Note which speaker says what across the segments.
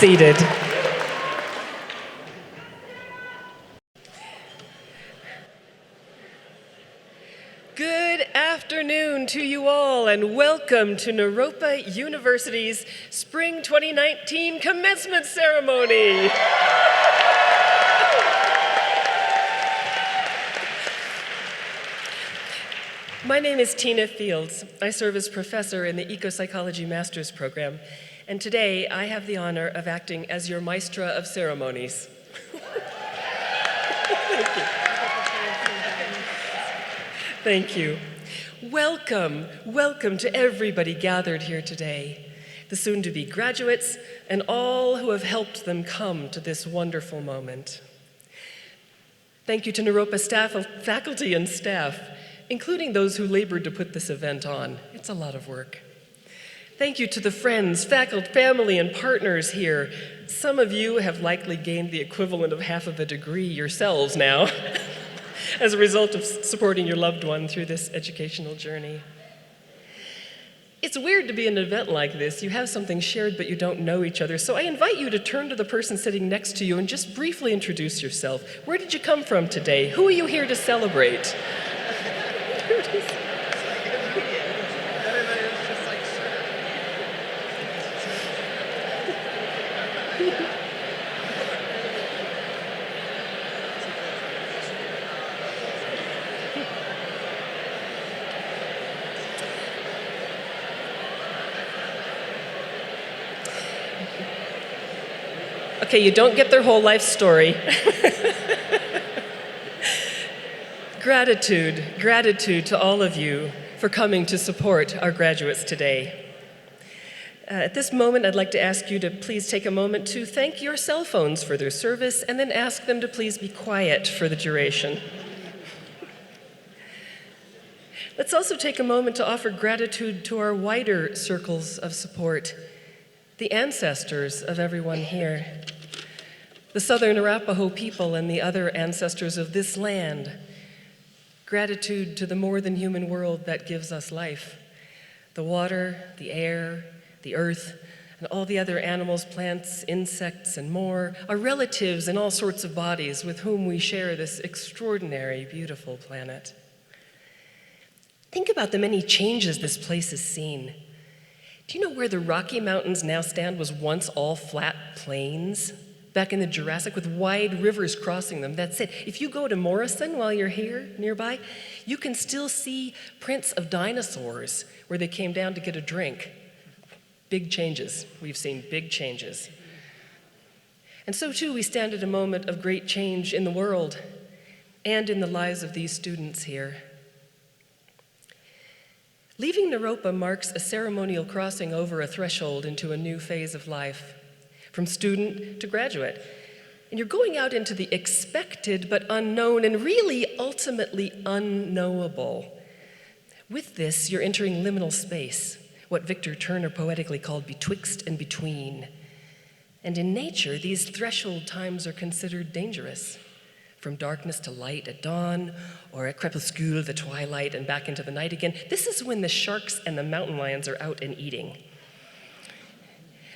Speaker 1: seated. Good afternoon to you all, and welcome to Naropa University's Spring 2019 Commencement Ceremony. My name is Tina Fields. I serve as professor in the Ecopsychology Master's Program, and today I have the honor of acting as your maestra of ceremonies. Thank you. Welcome to everybody gathered here today, the soon-to-be graduates and all who have helped them come to this wonderful moment. Thank you to Naropa staff, faculty and staff, including those who labored to put this event on. It's a lot of work. Thank you to the friends, faculty, family, and partners here. Some of you have likely gained the equivalent of half of a degree yourselves now as a result of supporting your loved one through this educational journey. It's weird to be in an event like this. You have something shared, but you don't know each other. So I invite you to turn to the person sitting next to you and just briefly introduce yourself. Where did you come from today? Who are you here to celebrate? Okay, you don't get their whole life story. Gratitude to all of you for coming to support our graduates today. At this moment, I'd like to ask you to please take a moment to thank your cell phones for their service and then ask them to please be quiet for the duration. Let's also take a moment to offer gratitude to our wider circles of support, the ancestors of everyone here, the Southern Arapaho people and the other ancestors of this land. Gratitude to the more than human world that gives us life, the water, the air, the earth, and all the other animals, plants, insects, and more, our relatives in all sorts of bodies with whom we share this extraordinary, beautiful planet. Think about the many changes this place has seen. Do you know where the Rocky Mountains now stand was once all flat plains? Back in the Jurassic with wide rivers crossing them. That's it. If you go to Morrison while you're here nearby, you can still see prints of dinosaurs where they came down to get a drink. Big changes. We've seen big changes. And so too, we stand at a moment of great change in the world and in the lives of these students here. Leaving Naropa marks a ceremonial crossing over a threshold into a new phase of life, from student to graduate. And you're going out into the expected but unknown and really ultimately unknowable. With this, you're entering liminal space, what Victor Turner poetically called betwixt and between. And in nature, these threshold times are considered dangerous. From darkness to light at dawn, or at crepuscule, the twilight, and back into the night again. This is when the sharks and the mountain lions are out and eating.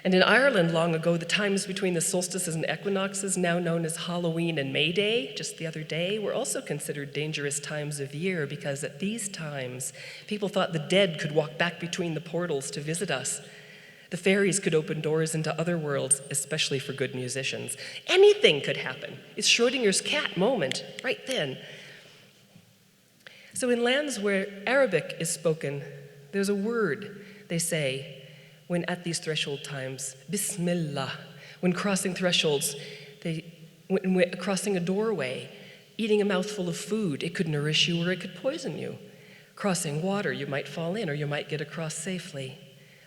Speaker 1: And in Ireland long ago, the times between the solstices and equinoxes, now known as Halloween and May Day, just the other day, were also considered dangerous times of year because at these times, people thought the dead could walk back between the portals to visit us. The fairies could open doors into other worlds, especially for good musicians. Anything could happen. It's Schrodinger's cat moment, right then. So in lands where Arabic is spoken, there's a word they say when at these threshold times, Bismillah. When crossing thresholds, when crossing a doorway, eating a mouthful of food, it could nourish you or it could poison you. Crossing water, you might fall in or you might get across safely.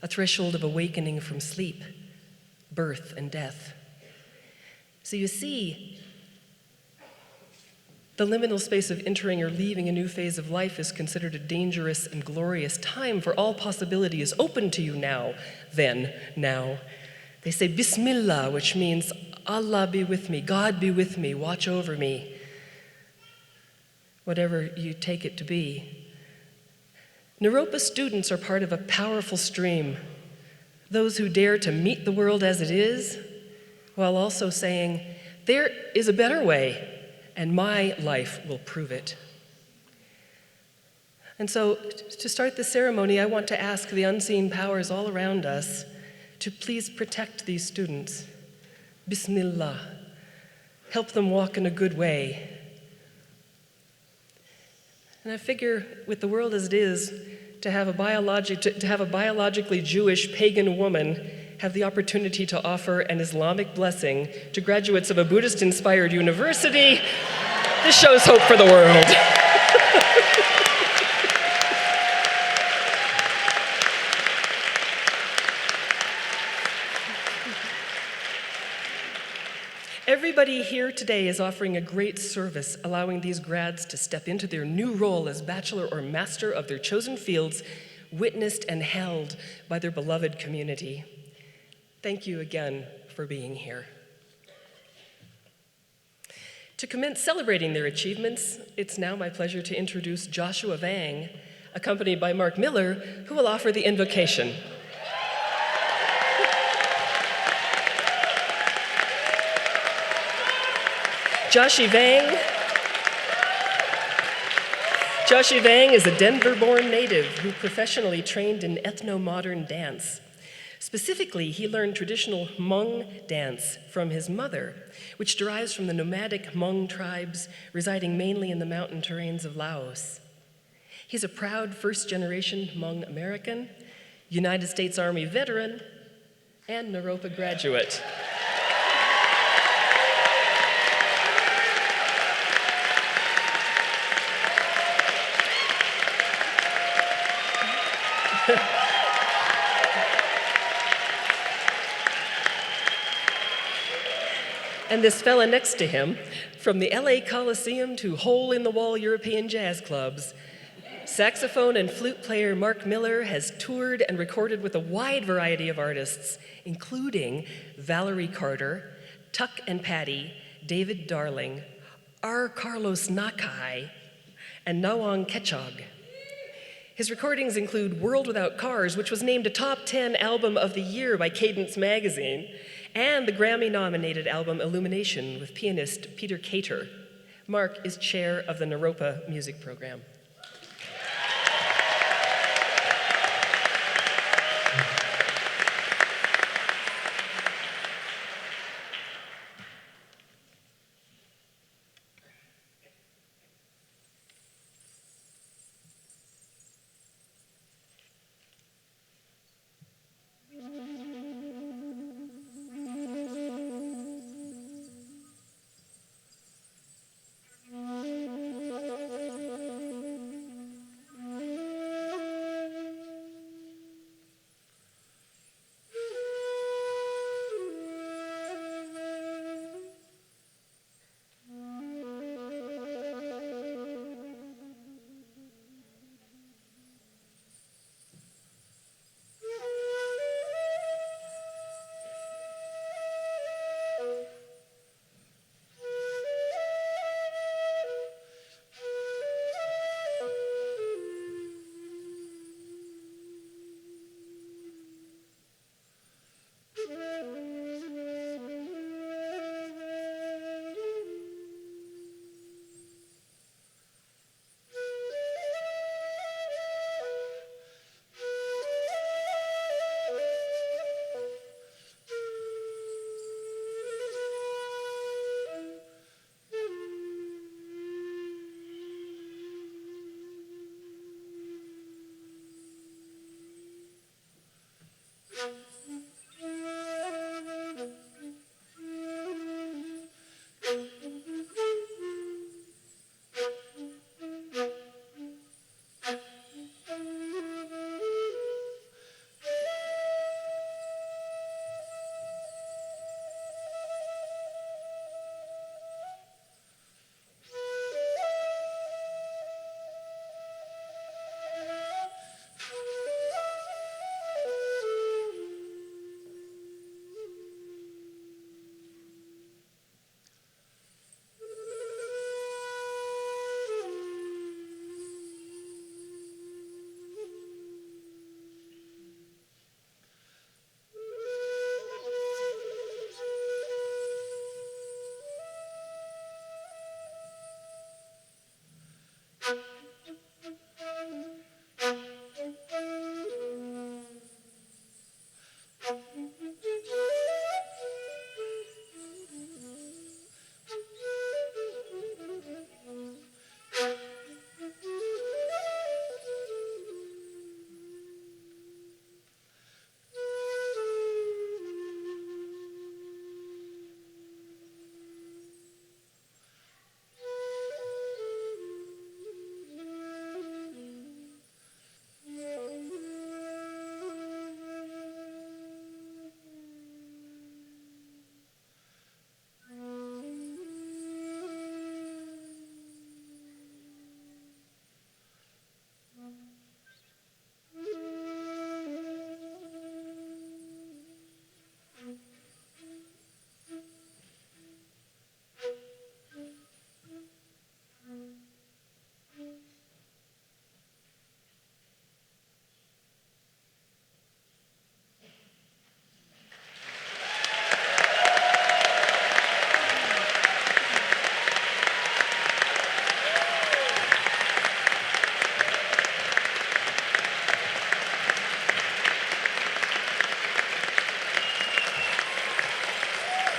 Speaker 1: A threshold of awakening from sleep, birth, and death. So you see, the liminal space of entering or leaving a new phase of life is considered a dangerous and glorious time, for all possibility is open to you now, then, now. They say Bismillah, which means Allah be with me, God be with me, watch over me. Whatever you take it to be. Naropa students are part of a powerful stream. Those who dare to meet the world as it is, while also saying, there is a better way, and my life will prove it. And so, to start the ceremony, I want to ask the unseen powers all around us to please protect these students. Bismillah. Help them walk in a good way. And I figure, with the world as it is, to have a biologically Jewish pagan woman have the opportunity to offer an Islamic blessing to graduates of a Buddhist-inspired university, this shows hope for the world. Everybody here today is offering a great service, allowing these grads to step into their new role as bachelor or master of their chosen fields, witnessed and held by their beloved community. Thank you again for being here. To commence celebrating their achievements, it's now my pleasure to introduce Joshua Vang, accompanied by Mark Miller, who will offer the invocation. Joshi Vang is a Denver-born native who professionally trained in ethno-modern dance. Specifically, he learned traditional Hmong dance from his mother, which derives from the nomadic Hmong tribes residing mainly in the mountain terrains of Laos. He's a proud first-generation Hmong American, United States Army veteran, and Naropa graduate. And this fella next to him, from the LA Coliseum to hole-in-the-wall European jazz clubs, saxophone and flute player Mark Miller has toured and recorded with a wide variety of artists, including Valerie Carter, Tuck and Patty, David Darling, R. Carlos Nakai, and Nawang Kechog. His recordings include World Without Cars, which was named a top 10 album of the year by Cadence magazine, and the Grammy-nominated album Illumination with pianist Peter Cater. Mark is chair of the Naropa Music Program.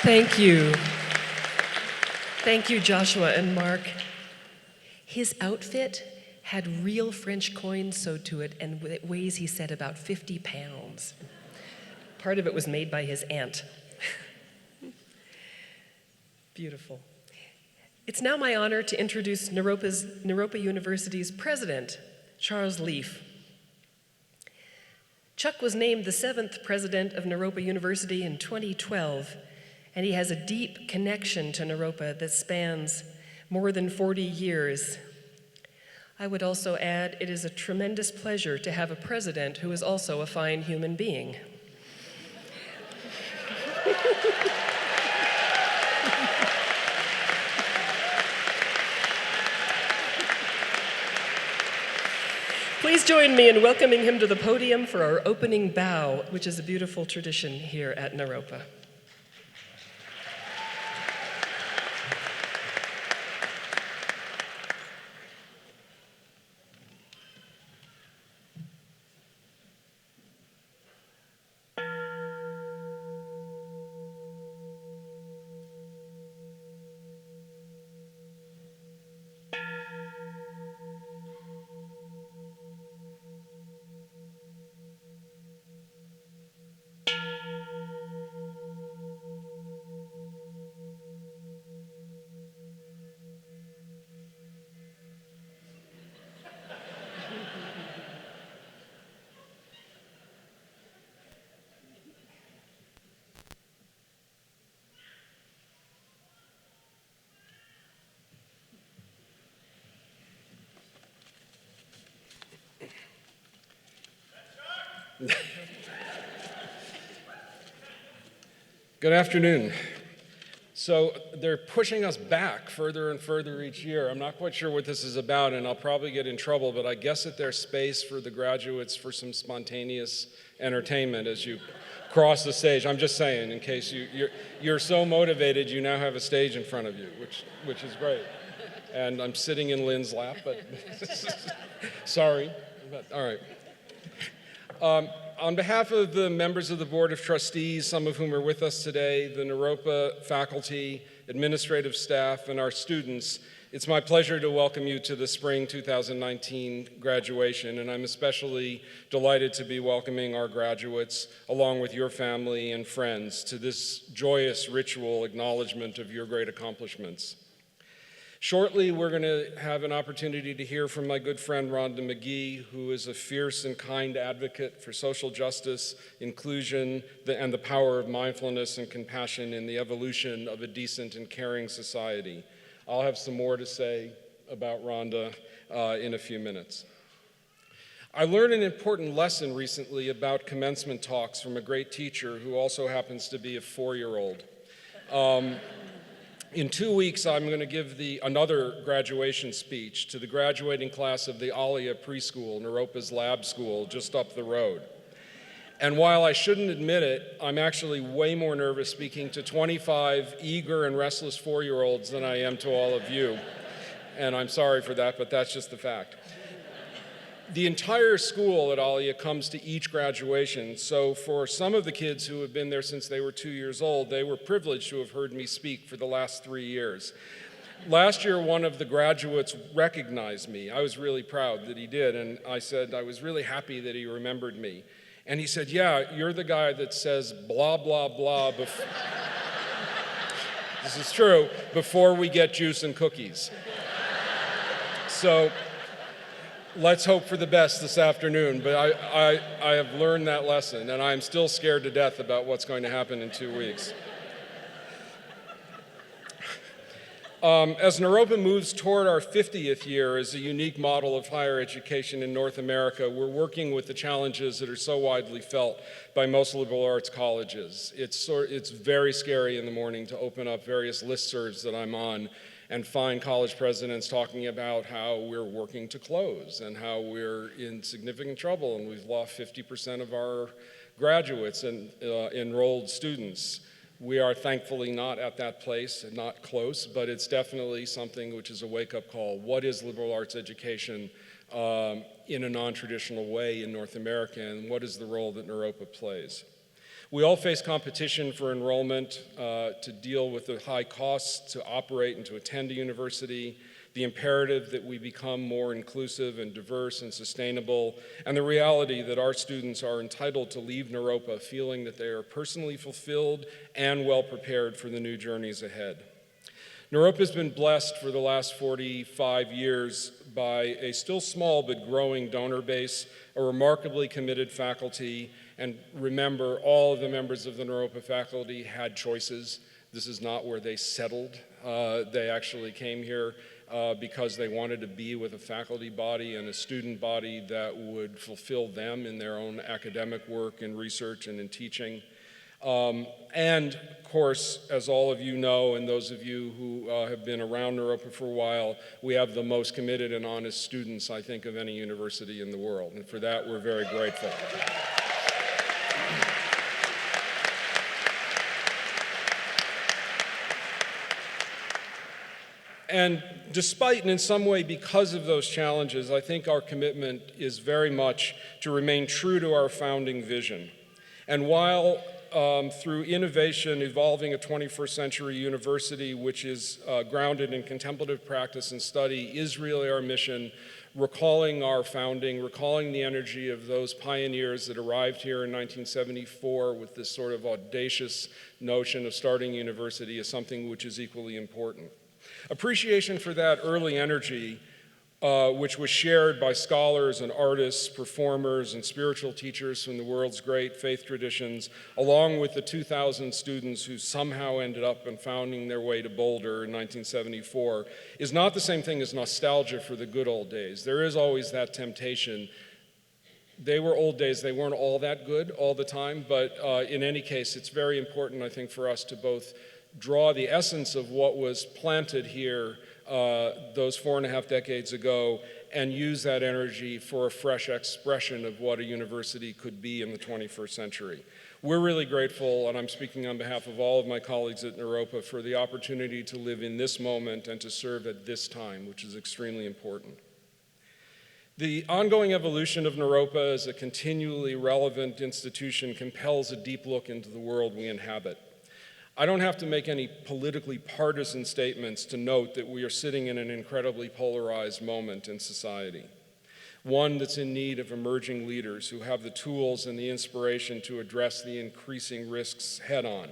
Speaker 1: Thank you. Thank you, Joshua and Mark. His outfit had real French coins sewed to it, and it weighs, he said, about 50 pounds. Part of it was made by his aunt. Beautiful. It's now my honor to introduce Naropa University's president, Charles Leaf. Chuck was named the 7th president of Naropa University in 2012, and he has a deep connection to Naropa that spans more than 40 years. I would also add, it is a tremendous pleasure to have a president who is also a fine human being. Please join me in welcoming him to the podium for our opening bow, which is a beautiful tradition here at Naropa.
Speaker 2: Good afternoon. So they're pushing us back further and further each year. I'm not quite sure what this is about, and I'll probably get in trouble, but I guess that there's space for the graduates for some spontaneous entertainment as you cross the stage. I'm just saying, in case you're so motivated, you now have a stage in front of you, which is great. And I'm sitting in Lynn's lap, but sorry. But, all right. On behalf of the members of the Board of Trustees, some of whom are with us today, the Naropa faculty, administrative staff, and our students, it's my pleasure to welcome you to the spring 2019 graduation, and I'm especially delighted to be welcoming our graduates, along with your family and friends, to this joyous ritual acknowledgement of your great accomplishments. Shortly, we're going to have an opportunity to hear from my good friend Rhonda McGee, who is a fierce and kind advocate for social justice, inclusion, and the power of mindfulness and compassion in the evolution of a decent and caring society. I'll have some more to say about Rhonda in a few minutes. I learned an important lesson recently about commencement talks from a great teacher who also happens to be a 4-year-old. In 2 weeks, I'm going to give another graduation speech to the graduating class of the Alia Preschool, Naropa's lab school, just up the road. And while I shouldn't admit it, I'm actually way more nervous speaking to 25 eager and restless 4-year-olds than I am to all of you. And I'm sorry for that, but that's just the fact. The entire school at Alia comes to each graduation, so for some of the kids who have been there since they were 2 years old, they were privileged to have heard me speak for the last 3 years. Last year, one of the graduates recognized me. I was really proud that he did, and I said I was really happy that he remembered me. And he said, "Yeah, you're the guy that says blah, blah, blah before..." This is true, before we get juice and cookies. So, let's hope for the best this afternoon, but I have learned that lesson, and I'm still scared to death about what's going to happen in 2 weeks. As Naropa moves toward our 50th year as a unique model of higher education in North America, we're working with the challenges that are so widely felt by most liberal arts colleges. It's very scary in the morning to open up various listservs that I'm on and find college presidents talking about how we're working to close and how we're in significant trouble and we've lost 50% of our graduates and enrolled students. We are thankfully not at that place and not close, but it's definitely something which is a wake-up call. What is liberal arts education in a non-traditional way in North America, and what is the role that Naropa plays? We all face competition for enrollment to deal with the high costs to operate and to attend a university, the imperative that we become more inclusive and diverse and sustainable, and the reality that our students are entitled to leave Naropa feeling that they are personally fulfilled and well prepared for the new journeys ahead. Naropa has been blessed for the last 45 years by a still small but growing donor base, a remarkably committed faculty, and remember, all of the members of the Naropa faculty had choices. This is not where they settled. They actually came here because they wanted to be with a faculty body and a student body that would fulfill them in their own academic work and research and in teaching. And of course, as all of you know, and those of you who have been around Naropa for a while, we have the most committed and honest students, I think, of any university in the world. And for that, we're very grateful. And despite, and in some way because of those challenges, I think our commitment is very much to remain true to our founding vision. And while through innovation, evolving a 21st century university which is grounded in contemplative practice and study is really our mission, recalling our founding, recalling the energy of those pioneers that arrived here in 1974 with this sort of audacious notion of starting a university is something which is equally important. Appreciation for that early energy, which was shared by scholars and artists, performers, and spiritual teachers from the world's great faith traditions, along with the 2,000 students who somehow ended up and founding their way to Boulder in 1974, is not the same thing as nostalgia for the good old days. There is always that temptation. They were old days. They weren't all that good all the time, but in any case, it's very important, I think, for us to both draw the essence of what was planted here those 4.5 decades ago and use that energy for a fresh expression of what a university could be in the 21st century. We're really grateful, and I'm speaking on behalf of all of my colleagues at Naropa, for the opportunity to live in this moment and to serve at this time, which is extremely important. The ongoing evolution of Naropa as a continually relevant institution compels a deep look into the world we inhabit. I don't have to make any politically partisan statements to note that we are sitting in an incredibly polarized moment in society, one that's in need of emerging leaders who have the tools and the inspiration to address the increasing risks head-on.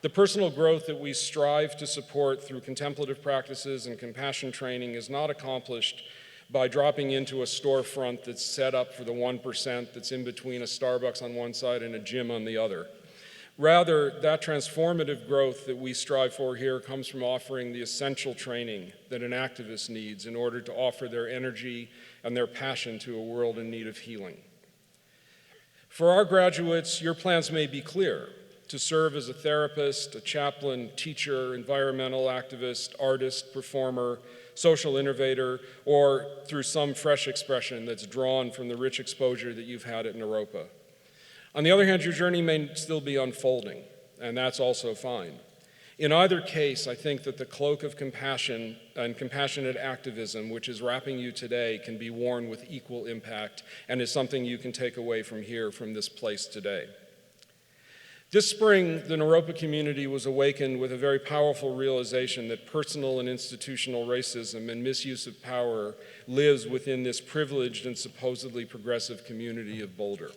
Speaker 2: The personal growth that we strive to support through contemplative practices and compassion training is not accomplished by dropping into a storefront that's set up for the 1% that's in between a Starbucks on one side and a gym on the other. Rather, that transformative growth that we strive for here comes from offering the essential training that an activist needs in order to offer their energy and their passion to a world in need of healing. For our graduates, your plans may be clear: to serve as a therapist, a chaplain, teacher, environmental activist, artist, performer, social innovator, or through some fresh expression that's drawn from the rich exposure that you've had at Naropa. On the other hand, your journey may still be unfolding, and that's also fine. In either case, I think that the cloak of compassion and compassionate activism, which is wrapping you today, can be worn with equal impact and is something you can take away from here, from this place today. This spring, the Naropa community was awakened with a very powerful realization that personal and institutional racism and misuse of power lives within this privileged and supposedly progressive community of Boulder.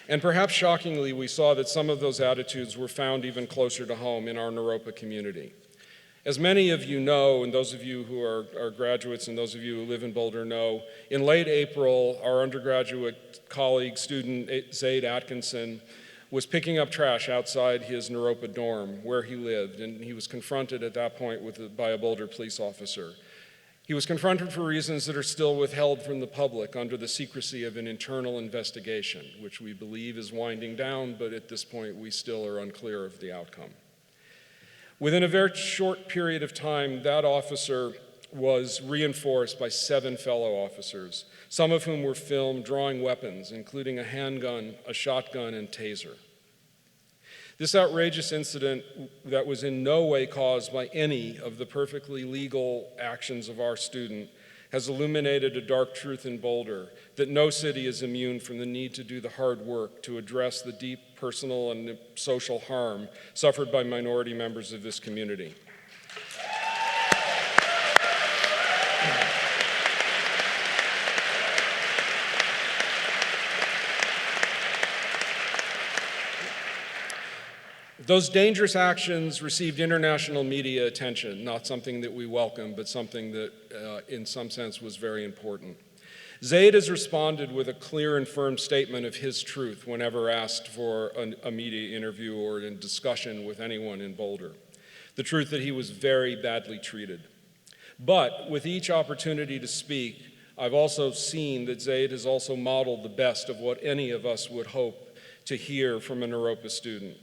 Speaker 2: And perhaps shockingly, we saw that some of those attitudes were found even closer to home in our Naropa community. As many of you know, and those of you who are graduates and those of you who live in Boulder know, in late April, our undergraduate colleague, student Zaid Atkinson, was picking up trash outside his Naropa dorm where he lived, and he was confronted at that point by a Boulder police officer. He was confronted for reasons that are still withheld from the public under the secrecy of an internal investigation, which we believe is winding down, but at this point we still are unclear of the outcome. Within a very short period of time, that officer was reinforced by 7 fellow officers, some of whom were filmed drawing weapons, including a handgun, a shotgun, and taser. This outrageous incident that was in no way caused by any of the perfectly legal actions of our student has illuminated a dark truth in Boulder, that no city is immune from the need to do the hard work to address the deep personal and social harm suffered by minority members of this community. Those dangerous actions received international media attention, not something that we welcome, but something that in some sense was very important. Zaid has responded with a clear and firm statement of his truth whenever asked for a media interview or a discussion with anyone in Boulder. The truth that he was very badly treated. But with each opportunity to speak, I've also seen that Zaid has also modeled the best of what any of us would hope to hear from a Naropa student.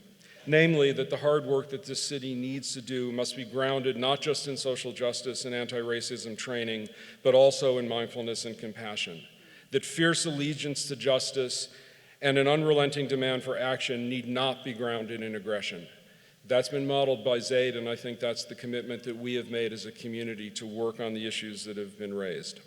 Speaker 2: Namely, that the hard work that this city needs to do must be grounded not just in social justice and anti-racism training, but also in mindfulness and compassion. That fierce allegiance to justice and an unrelenting demand for action need not be grounded in aggression. That's been modeled by Zaid, and I think that's the commitment that we have made as a community to work on the issues that have been raised.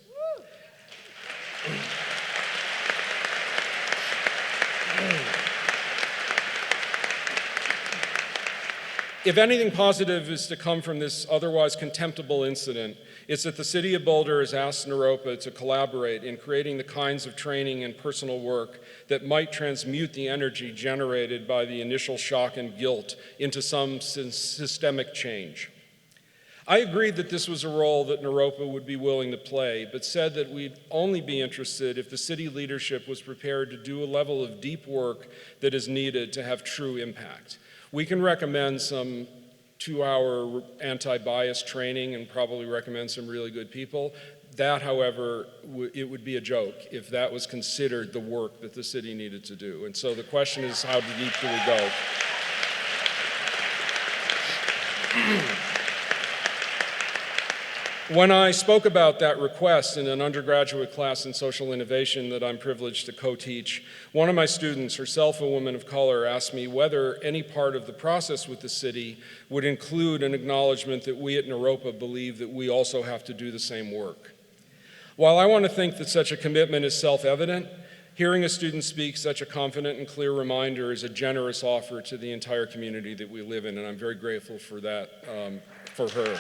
Speaker 2: If anything positive is to come from this otherwise contemptible incident, it's that the City of Boulder has asked Naropa to collaborate in creating the kinds of training and personal work that might transmute the energy generated by the initial shock and guilt into some systemic change. I agreed that this was a role that Naropa would be willing to play, but said that we'd only be interested if the city leadership was prepared to do a level of deep work that is needed to have true impact. We can recommend some 2-hour anti-bias training and probably recommend some really good people. That, however, it would be a joke if that was considered the work that the city needed to do. And so the question is, how deep do we go? When I spoke about that request in an undergraduate class in social innovation that I'm privileged to co-teach, one of my students, herself a woman of color, asked me whether any part of the process with the city would include an acknowledgement that we at Naropa believe that we also have to do the same work. While I want to think that such a commitment is self-evident, hearing a student speak such a confident and clear reminder is a generous offer to the entire community that we live in, and I'm very grateful for that, for her.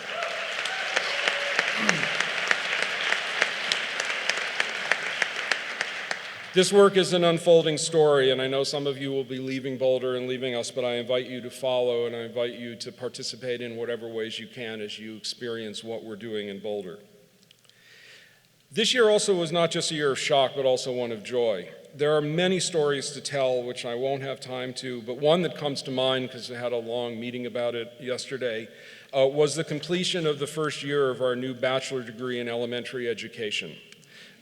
Speaker 2: This work is an unfolding story, and I know some of you will be leaving Boulder and leaving us, but I invite you to follow and I invite you to participate in whatever ways you can as you experience what we're doing in Boulder. This year also was not just a year of shock, but also one of joy. There are many stories to tell, which I won't have time to, but one that comes to mind, because I had a long meeting about it yesterday, was the completion of the first year of our new bachelor degree in elementary education.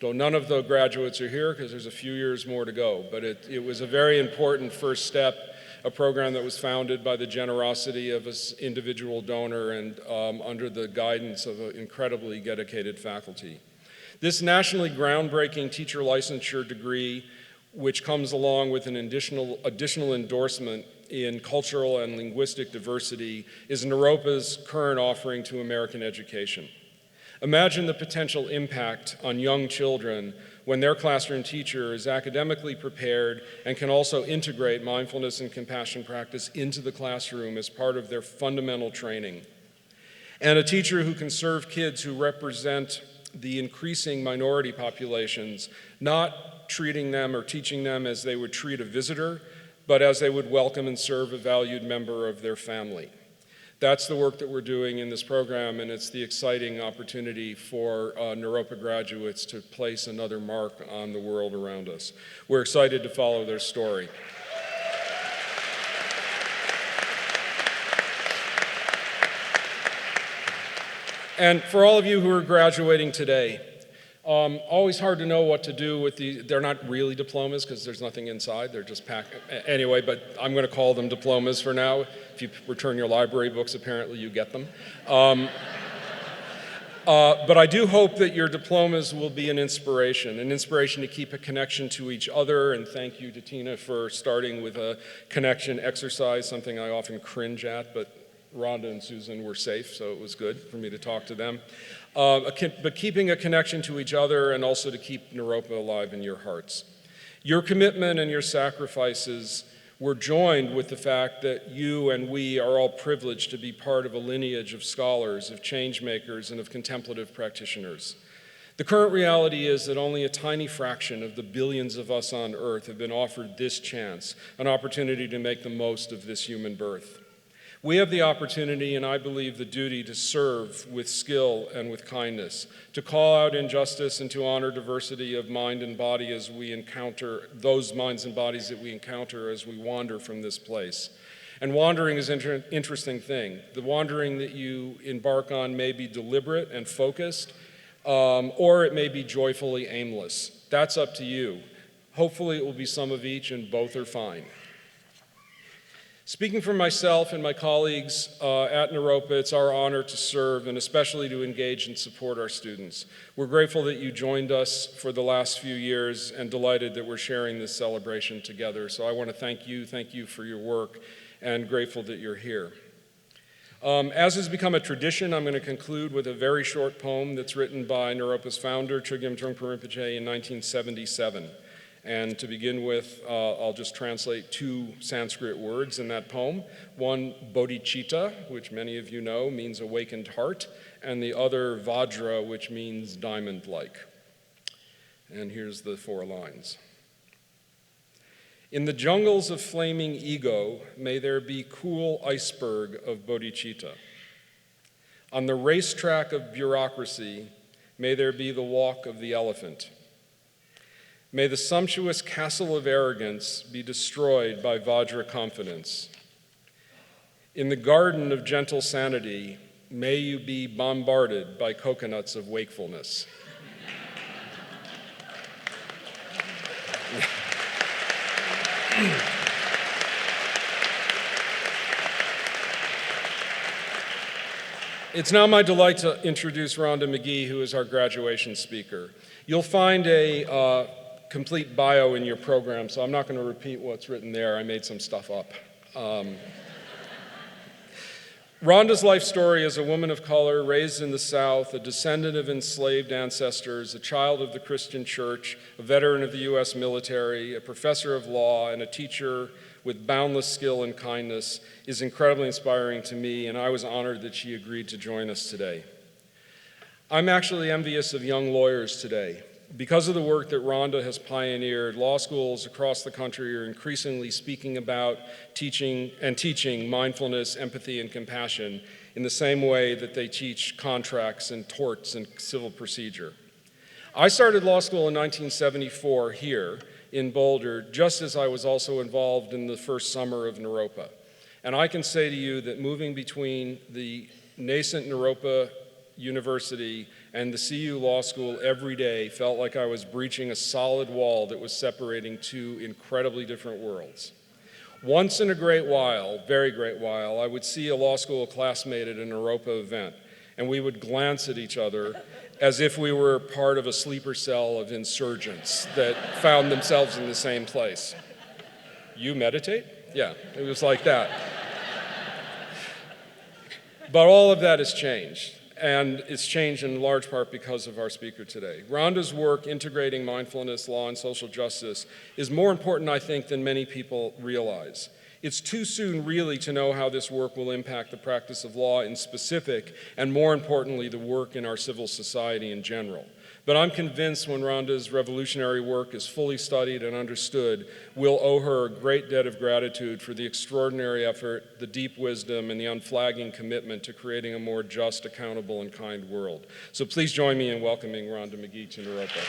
Speaker 2: Though none of the graduates are here, because there's a few years more to go, but it was a very important first step, a program that was founded by the generosity of an individual donor and under the guidance of an incredibly dedicated faculty. This nationally groundbreaking teacher licensure degree, which comes along with an additional endorsement in cultural and linguistic diversity, is Naropa's current offering to American education. Imagine the potential impact on young children when their classroom teacher is academically prepared and can also integrate mindfulness and compassion practice into the classroom as part of their fundamental training. And a teacher who can serve kids who represent the increasing minority populations, not treating them or teaching them as they would treat a visitor, but as they would welcome and serve a valued member of their family. That's the work that we're doing in this program, and it's the exciting opportunity for Naropa graduates to place another mark on the world around us. We're excited to follow their story. And for all of you who are graduating today, always hard to know what to do with they're not really diplomas because there's nothing inside, they're just packed. Anyway, but I'm going to call them diplomas for now. If you return your library books, apparently you get them. But I do hope that your diplomas will be an inspiration to keep a connection to each other, and thank you to Tina for starting with a connection exercise, something I often cringe at, but Rhonda and Susan were safe, so it was good for me to talk to them. But keeping a connection to each other and also to keep Naropa alive in your hearts. Your commitment and your sacrifices were joined with the fact that you and we are all privileged to be part of a lineage of scholars, of change makers, and of contemplative practitioners. The current reality is that only a tiny fraction of the billions of us on Earth have been offered this chance, an opportunity to make the most of this human birth. We have the opportunity, and I believe the duty, to serve with skill and with kindness, to call out injustice and to honor diversity of mind and body as we encounter those minds and bodies that we encounter as we wander from this place. And wandering is an interesting thing. The wandering that you embark on may be deliberate and focused, or it may be joyfully aimless. That's up to you. Hopefully it will be some of each, and both are fine. Speaking for myself and my colleagues at Naropa, it's our honor to serve and especially to engage and support our students. We're grateful that you joined us for the last few years and delighted that we're sharing this celebration together. So I want to thank you for your work, and grateful that you're here. As has become a tradition, I'm going to conclude with a very short poem that's written by Naropa's founder, Chogyam Trungpa Rinpoche, in 1977. And to begin with, I'll just translate two Sanskrit words in that poem. One, bodhicitta, which many of you know means awakened heart, and the other, vajra, which means diamond-like. And here's the 4 lines. In the jungles of flaming ego, may there be cool iceberg of bodhicitta. On the racetrack of bureaucracy, may there be the walk of the elephant. May the sumptuous castle of arrogance be destroyed by Vajra confidence. In the garden of gentle sanity, may you be bombarded by coconuts of wakefulness. It's now my delight to introduce Rhonda McGee, who is our graduation speaker. You'll find a complete bio in your program, so I'm not going to repeat what's written there. I made some stuff up. Rhonda's life story is a woman of color raised in the South, a descendant of enslaved ancestors, a child of the Christian church, a veteran of the U.S. military, a professor of law, and a teacher with boundless skill and kindness, is incredibly inspiring to me, and I was honored that she agreed to join us today. I'm actually envious of young lawyers today. Because of the work that Rhonda has pioneered, law schools across the country are increasingly speaking about teaching mindfulness, empathy, and compassion in the same way that they teach contracts and torts and civil procedure. I started law school in 1974 here in Boulder, just as I was also involved in the first summer of Naropa. And I can say to you that moving between the nascent Naropa University and the CU Law School every day felt like I was breaching a solid wall that was separating two incredibly different worlds. Once in a great while, very great while, I would see a law school classmate at a Naropa event, and we would glance at each other as if we were part of a sleeper cell of insurgents that found themselves in the same place. You meditate? Yeah, it was like that. But all of that has changed. And it's changed in large part because of our speaker today. Rhonda's work integrating mindfulness, law, and social justice is more important, I think, than many people realize. It's too soon, really, to know how this work will impact the practice of law in specific, and more importantly, the work in our civil society in general. But I'm convinced when Rhonda's revolutionary work is fully studied and understood, we'll owe her a great debt of gratitude for the extraordinary effort, the deep wisdom, and the unflagging commitment to creating a more just, accountable, and kind world. So please join me in welcoming Rhonda McGee to Naropa.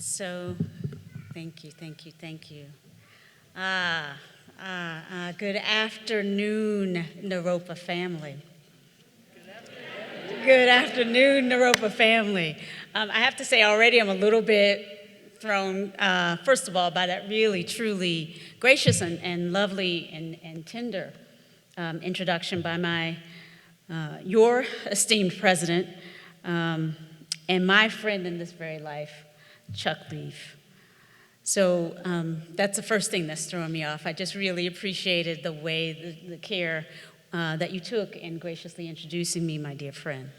Speaker 3: So, thank you. Good afternoon, Naropa family. Good afternoon, Naropa family. I have to say already I'm a little bit thrown, first of all, by that really, truly gracious and lovely and tender introduction by your esteemed president and my friend in this very life, Chuck Leaf. So that's the first thing that's throwing me off. I just really appreciated the way, the care that you took in graciously introducing me, my dear friend.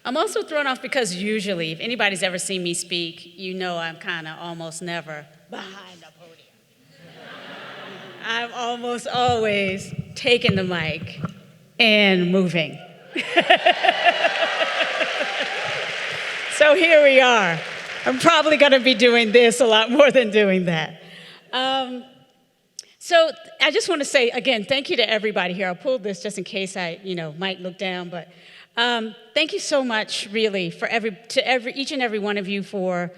Speaker 3: I'm also thrown off because usually, if anybody's ever seen me speak, you know I'm kind of almost never behind the podium. I'm almost always taking the mic and moving. So here we are. I'm probably going to be doing this a lot more than doing that. So I just want to say, again, thank you to everybody here. I'll pull this just in case I, might look down. But thank you so much, really, to each and every one of you for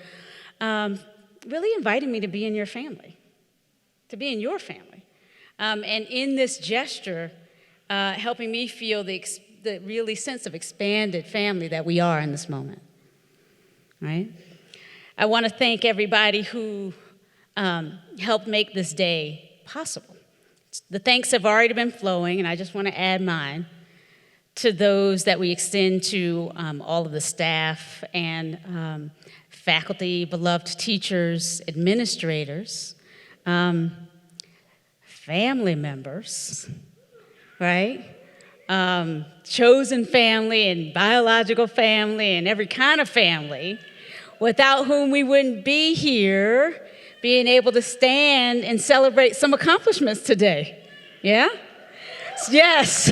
Speaker 3: really inviting me to be in your family, and in this gesture, helping me feel the really sense of expanded family that we are in this moment, right? I want to thank everybody who helped make this day possible. The thanks have already been flowing, and I just want to add mine to those that we extend to all of the staff and faculty, beloved teachers, administrators, family members, right? Chosen family and biological family and every kind of family, without whom we wouldn't be here being able to stand and celebrate some accomplishments today. Yeah? Yes.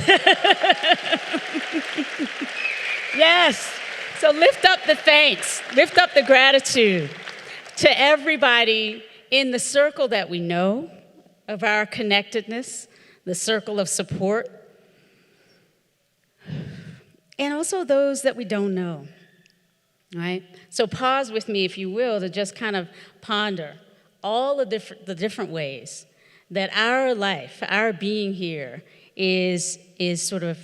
Speaker 3: Yes. So lift up the thanks, lift up the gratitude to everybody in the circle that we know of our connectedness, the circle of support, and also those that we don't know, right? So pause with me, if you will, to just kind of ponder all the different ways that our life, our being here is sort of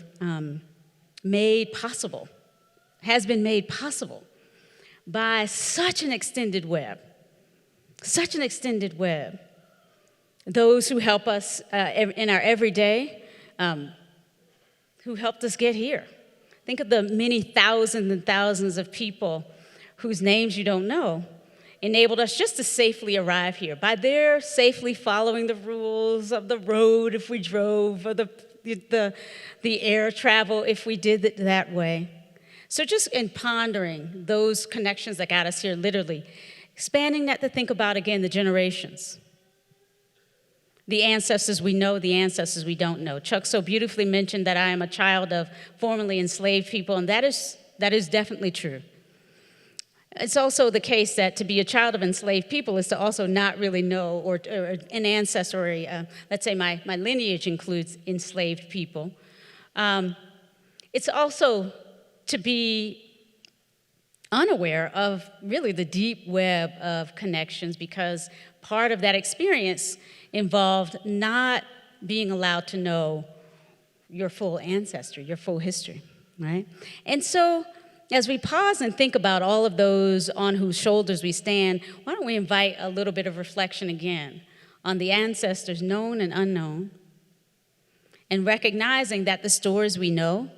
Speaker 3: made possible, has been made possible by such an extended web. Those who help us in our everyday, who helped us get here. Think of the many thousands and thousands of people whose names you don't know enabled us just to safely arrive here by their safely following the rules of the road if we drove, or the air travel if we did it that way. So just in pondering those connections that got us here, literally, expanding that to think about, again, the generations. The ancestors we know, the ancestors we don't know. Chuck so beautifully mentioned that I am a child of formerly enslaved people, and that is definitely true. It's also the case that to be a child of enslaved people is to also not really know, or an ancestor, or let's say my lineage includes enslaved people. It's also to be unaware of really the deep web of connections, because part of that experience involved not being allowed to know your full ancestry, your full history, right? And so, as we pause and think about all of those on whose shoulders we stand, why don't we invite a little bit of reflection again on the ancestors known and unknown, and recognizing that the stories we know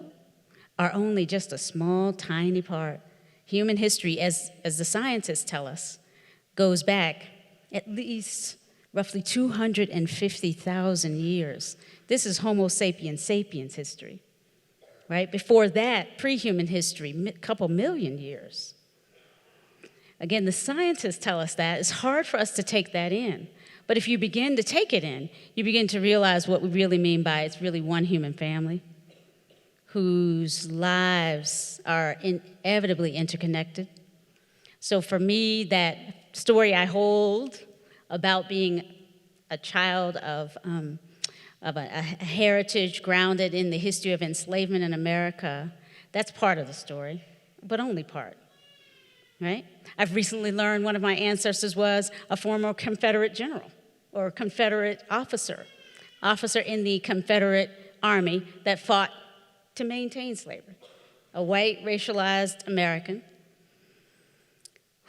Speaker 3: are only just a small, tiny part. Human history, as the scientists tell us, goes back at least roughly 250,000 years. This is Homo sapiens sapiens history. Right? Before that, pre-human history, a couple million years. Again, the scientists tell us that. It's hard for us to take that in. But if you begin to take it in, you begin to realize what we really mean by it's really one human family whose lives are inevitably interconnected. So for me, that story I hold about being a child of a heritage grounded in the history of enslavement in America, that's part of the story, but only part, right? I've recently learned one of my ancestors was a former Confederate general or Confederate officer in the Confederate Army that fought to maintain slavery. a white racialized American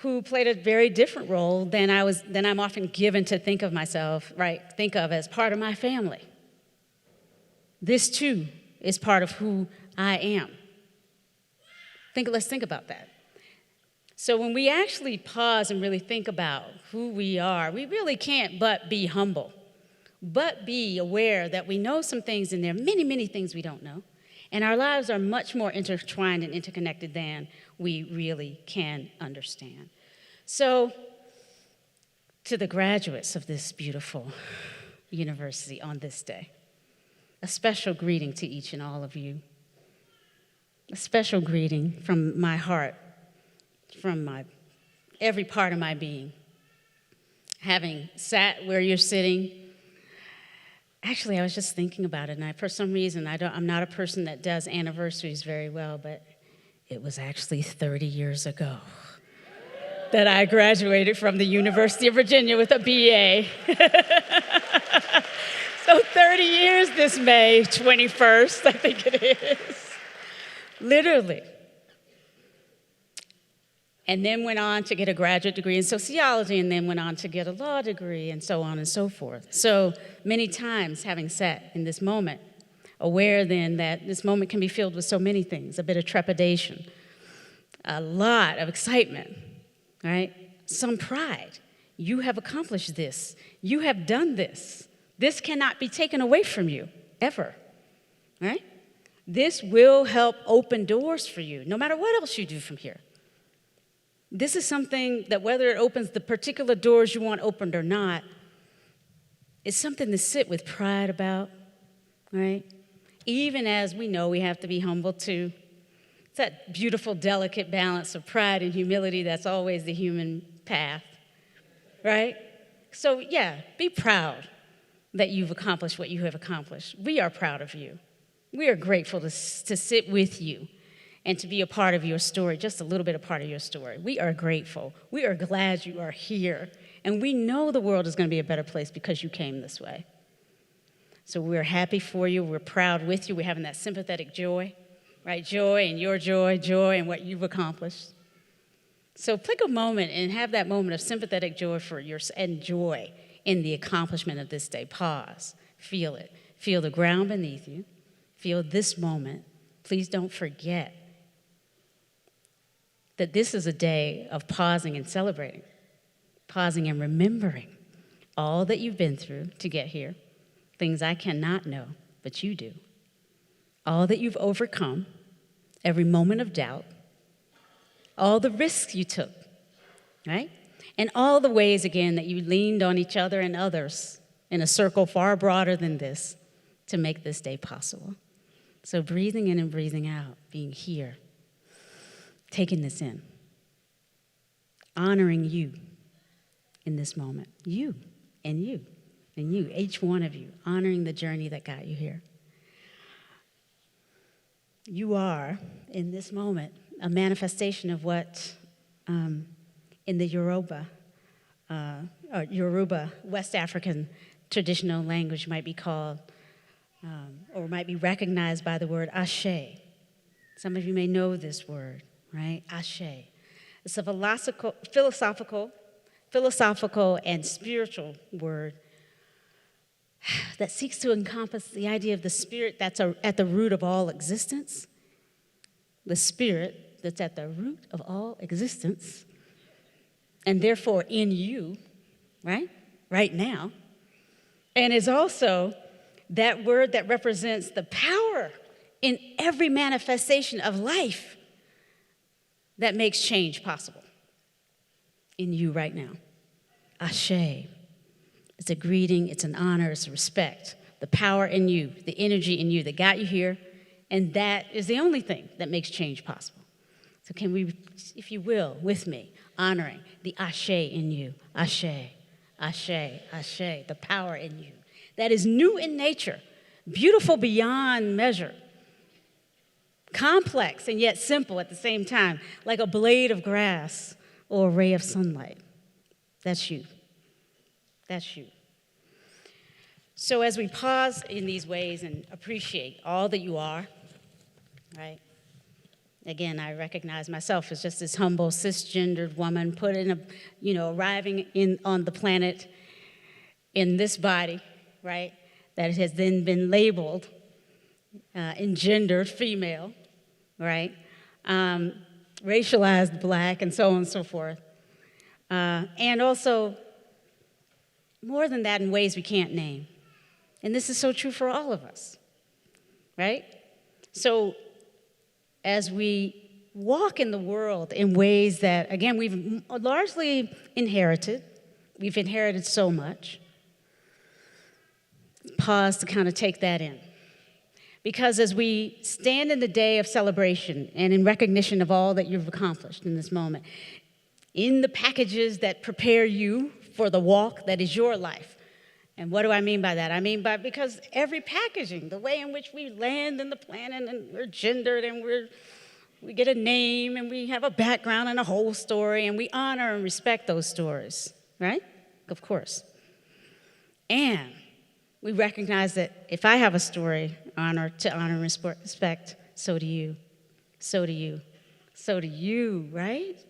Speaker 3: who played a very different role than I'm often given to think of myself, right? Think of as part of my family. This too is part of who I am. Let's think about that. So when we actually pause and really think about who we are, we really can't but be humble, but be aware that we know some things and there are many, many things we don't know. And our lives are much more intertwined and interconnected than we really can understand. So, to the graduates of this beautiful university on this day, a special greeting to each and all of you. A special greeting from my heart, from every part of my being. Having sat where you're sitting, actually, I was just thinking about it, and for some reason, I'm not a person that does anniversaries very well, but it was actually 30 years ago that I graduated from the University of Virginia with a BA. So 30 years this May 21st, I think it is. Literally. And then went on to get a graduate degree in sociology, and then went on to get a law degree, and so on and so forth. So many times, having sat in this moment, aware then that this moment can be filled with so many things, a bit of trepidation, a lot of excitement, right? Some pride. You have accomplished this. You have done this. This cannot be taken away from you, ever, right? This will help open doors for you, no matter what else you do from here. This is something that whether it opens the particular doors you want opened or not, is something to sit with pride about, right? Even as we know we have to be humble too. It's that beautiful, delicate balance of pride and humility that's always the human path, right? So yeah, be proud that you've accomplished what you have accomplished. We are proud of you. We are grateful to sit with you and to be a part of your story, just a little bit a part of your story. We are grateful. We are glad you are here. And we know the world is going to be a better place because you came this way. So we're happy for you. We're proud with you. We're having that sympathetic joy, right? Joy in your joy, joy in what you've accomplished. So take a moment and have that moment of sympathetic joy and joy in the accomplishment of this day. Pause. Feel it. Feel the ground beneath you. Feel this moment. Please don't forget that this is a day of pausing and celebrating, pausing and remembering all that you've been through to get here, things I cannot know, but you do, all that you've overcome, every moment of doubt, all the risks you took, right? And all the ways, again, that you leaned on each other and others in a circle far broader than this to make this day possible. So breathing in and breathing out, being here, taking this in, honoring you in this moment, you and you and you, each one of you, honoring the journey that got you here. You are, in this moment, a manifestation of what in the Yoruba, West African traditional language might be called, or might be recognized by the word ashe. Some of you may know this word, right? Ashe. It's a philosophical and spiritual word that seeks to encompass the idea of the spirit that's at the root of all existence, the spirit that's at the root of all existence, and therefore in you, right? Right now, and is also that word that represents the power in every manifestation of life that makes change possible in you right now. Ashe. It's a greeting, it's an honor, it's a respect. The power in you, the energy in you that got you here, and that is the only thing that makes change possible. So can we, if you will, with me, honoring the ashe in you. Ashe, ashe, ashe, the power in you. That is new in nature, beautiful beyond measure, complex and yet simple at the same time, like a blade of grass or a ray of sunlight. That's you. That's you. So as we pause in these ways and appreciate all that you are, right? Again, I recognize myself as just this humble, cisgendered woman put in arriving on the planet in this body, right? That has then been labeled engendered female, right? Racialized black, and so on and so forth. And also, more than that, in ways we can't name. And this is so true for all of us, right? So, as we walk in the world in ways that, again, we've largely inherited, we've inherited so much, pause to kind of take that in. Because as we stand in the day of celebration and in recognition of all that you've accomplished in this moment, in the packages that prepare you for the walk that is your life. And what do I mean by that? I mean because every packaging, the way in which we land in the planet and we're gendered and we get a name and we have a background and a whole story and we honor and respect those stories, right? Of course. And we recognize that if I have a story to honor and respect, so do you, so do you, so do you, right?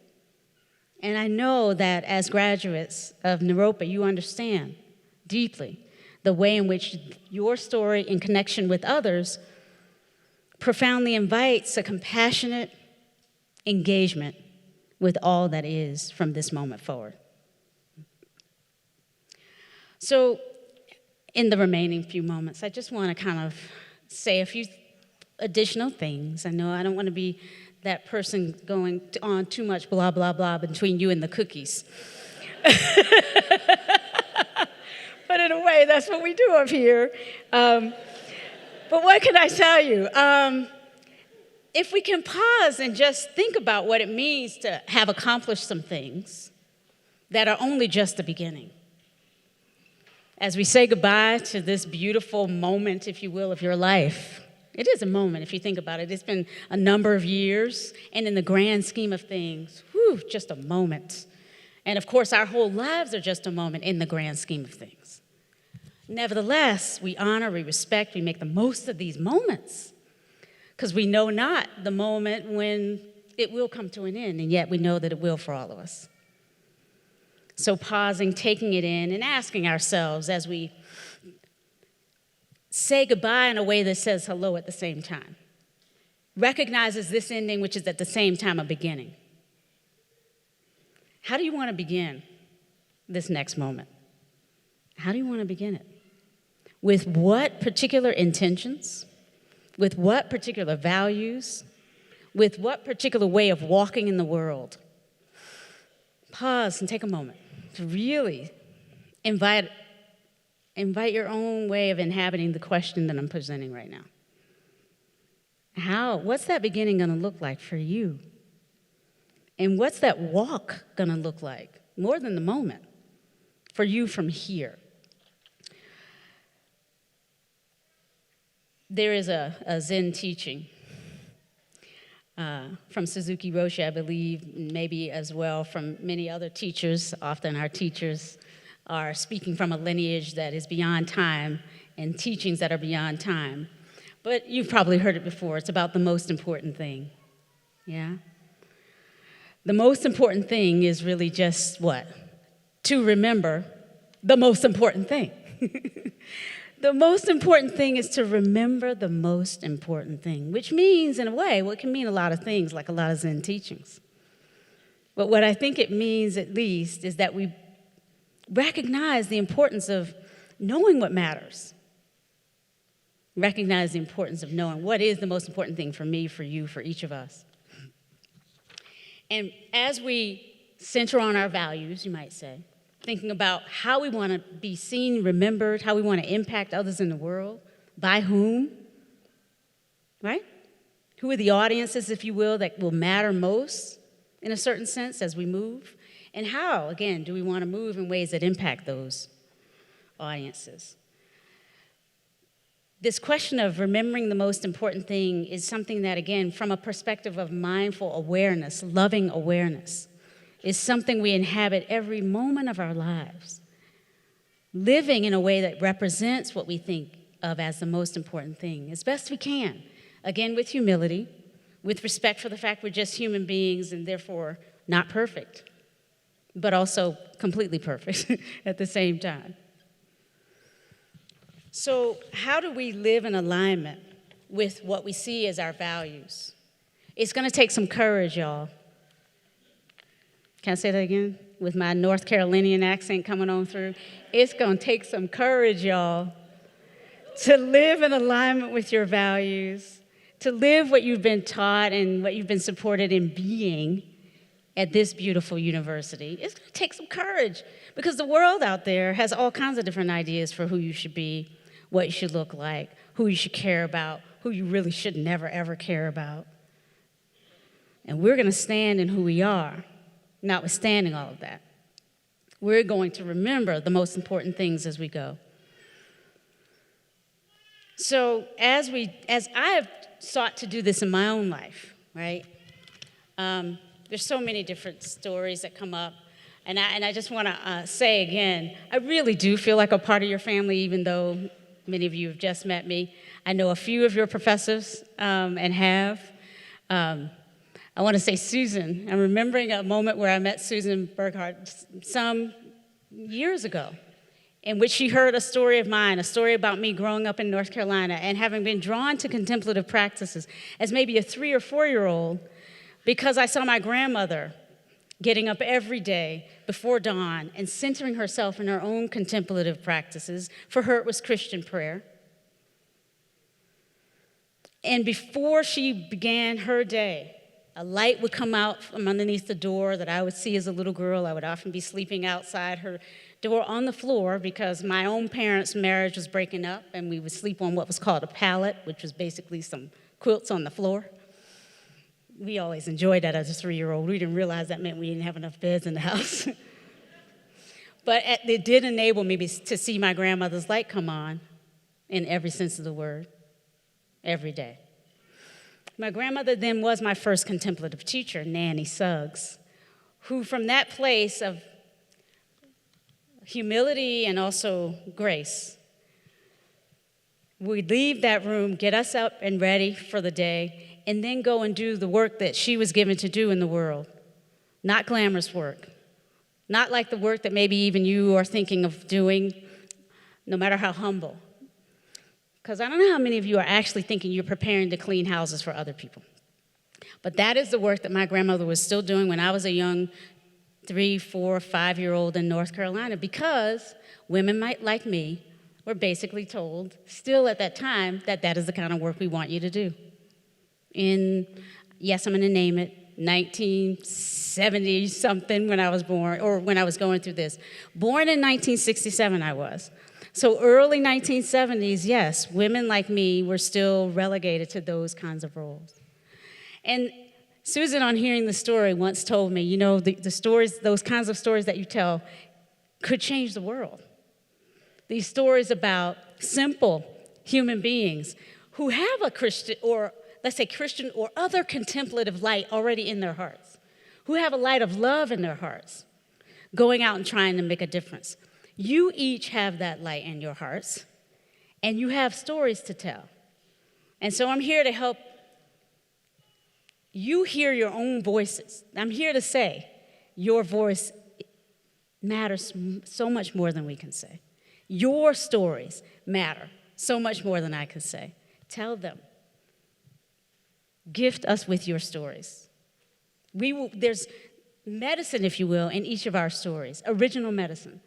Speaker 3: And I know that as graduates of Naropa, you understand deeply the way in which your story in connection with others profoundly invites a compassionate engagement with all that is from this moment forward. So, in the remaining few moments, I just want to kind of say a few additional things. I know I don't want to be that person going on too much blah, blah, blah between you and the cookies. But in a way, that's what we do up here. But what can I tell you? If we can pause and just think about what it means to have accomplished some things that are only just the beginning. As we say goodbye to this beautiful moment, if you will, of your life. It is a moment, if you think about it. It's been a number of years, and in the grand scheme of things, just a moment. And of course, our whole lives are just a moment in the grand scheme of things. Nevertheless, we honor, we respect, we make the most of these moments because we know not the moment when it will come to an end, and yet we know that it will for all of us. So pausing, taking it in, and asking ourselves as we say goodbye in a way that says hello at the same time, recognizes this ending, which is at the same time a beginning. How do you want to begin this next moment? How do you want to begin it? With what particular intentions? With what particular values? With what particular way of walking in the world? Pause and take a moment to really invite your own way of inhabiting the question that I'm presenting right now. What's that beginning going to look like for you? And what's that walk going to look like, more than the moment, for you from here? There is a Zen teaching from Suzuki Roshi, I believe, maybe as well from many other teachers. Often our teachers are speaking from a lineage that is beyond time and teachings that are beyond time. But you've probably heard it before. It's about the most important thing. Yeah? The most important thing is really just what? To remember the most important thing. The most important thing is to remember the most important thing, which means, in a way, well, it can mean a lot of things, like a lot of Zen teachings. But what I think it means, at least, is that we recognize the importance of knowing what matters. Recognize the importance of knowing what is the most important thing for me, for you, for each of us. And as we center on our values, you might say, thinking about how we want to be seen, remembered, how we want to impact others in the world, by whom, right? Who are the audiences, if you will, that will matter most in a certain sense as we move? And how, again, do we want to move in ways that impact those audiences? This question of remembering the most important thing is something that, again, from a perspective of mindful awareness, loving awareness, is something we inhabit every moment of our lives, living in a way that represents what we think of as the most important thing as best we can, again, with humility, with respect for the fact we're just human beings and therefore not perfect, but also completely perfect at the same time. So how do we live in alignment with what we see as our values? It's going to take some courage, y'all. Can I say that again? With my North Carolinian accent coming on through. It's going to take some courage, y'all, to live in alignment with your values, to live what you've been taught and what you've been supported in being at this beautiful university. It's going to take some courage because the world out there has all kinds of different ideas for who you should be, what you should look like, who you should care about, who you really should never, ever care about. And we're going to stand in who we are, notwithstanding all of that. We're going to remember the most important things as we go. So as I have sought to do this in my own life, right? There's so many different stories that come up. And I just want to say again, I really do feel like a part of your family, even though many of you have just met me. I know a few of your professors and have. I want to say Susan. I'm remembering a moment where I met Susan Berghardt some years ago, in which she heard a story of mine, a story about me growing up in North Carolina and having been drawn to contemplative practices as maybe a 3 or 4-year-old because I saw my grandmother getting up every day before dawn and centering herself in her own contemplative practices. For her, it was Christian prayer. And before she began her day, a light would come out from underneath the door that I would see as a little girl. I would often be sleeping outside her door on the floor because my own parents' marriage was breaking up, and we would sleep on what was called a pallet, which was basically some quilts on the floor. We always enjoyed that as a 3-year-old. We didn't realize that meant we didn't have enough beds in the house. But it did enable me to see my grandmother's light come on in every sense of the word, every day. My grandmother then was my first contemplative teacher, Nanny Suggs, who from that place of humility and also grace would leave that room, get us up and ready for the day, and then go and do the work that she was given to do in the world. Not glamorous work, not like the work that maybe even you are thinking of doing, no matter how humble. Because I don't know how many of you are actually thinking you're preparing to clean houses for other people. But that is the work that my grandmother was still doing when I was a young 3, 4, 5-year-old in North Carolina, because women like me were basically told, still at that time, that that is the kind of work we want you to do. Yes, I'm going to name it, 1970-something when I was born, or when I was going through this. Born in 1967, I was. So early 1970s, yes, women like me were still relegated to those kinds of roles. And Susan, on hearing the story, once told me, you know, the stories, those kinds of stories that you tell could change the world. These stories about simple human beings who have a Christian, or let's say Christian or other contemplative light already in their hearts, who have a light of love in their hearts, going out and trying to make a difference. You each have that light in your hearts, and you have stories to tell. And so I'm here to help you hear your own voices. I'm here to say your voice matters so much more than we can say. Your stories matter so much more than I can say. Tell them. Gift us with your stories. There's medicine, if you will, in each of our stories, original medicine.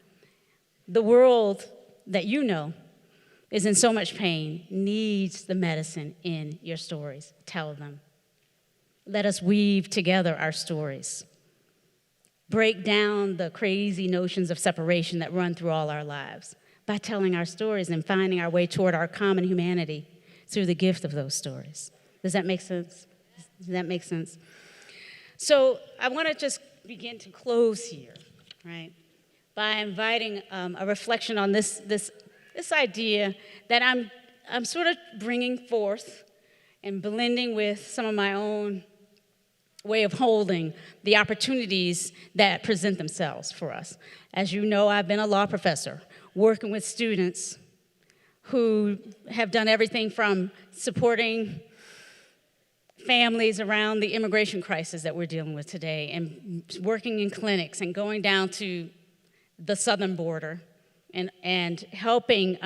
Speaker 3: The world that you know is in so much pain, needs the medicine in your stories. Tell them. Let us weave together our stories. Break down the crazy notions of separation that run through all our lives by telling our stories and finding our way toward our common humanity through the gift of those stories. Does that make sense? Does that make sense? So I want to just begin to close here, right, by inviting a reflection on this idea that I'm sort of bringing forth and blending with some of my own way of holding the opportunities that present themselves for us. As you know, I've been a law professor working with students who have done everything from supporting families around the immigration crisis that we're dealing with today, and working in clinics and going down to the southern border and helping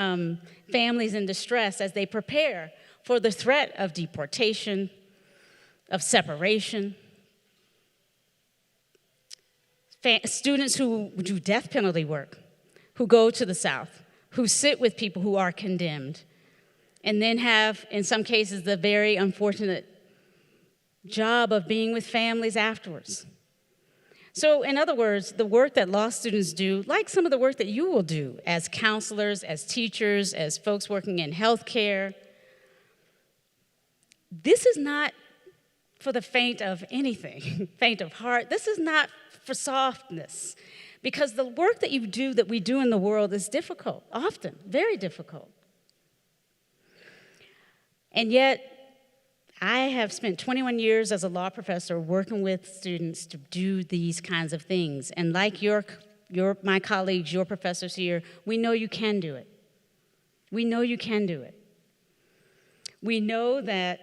Speaker 3: families in distress as they prepare for the threat of deportation, of separation. Students who do death penalty work, who go to the South, who sit with people who are condemned, and then have, in some cases, the very unfortunate job of being with families afterwards. So, in other words, the work that law students do, like some of the work that you will do as counselors, as teachers, as folks working in healthcare, this is not for the faint of anything, faint of heart. This is not for softness, because the work that you do, that we do in the world, is difficult, often, very difficult. And yet, I have spent 21 years as a law professor working with students to do these kinds of things. And like my colleagues, your professors here, we know you can do it. We know you can do it. We know that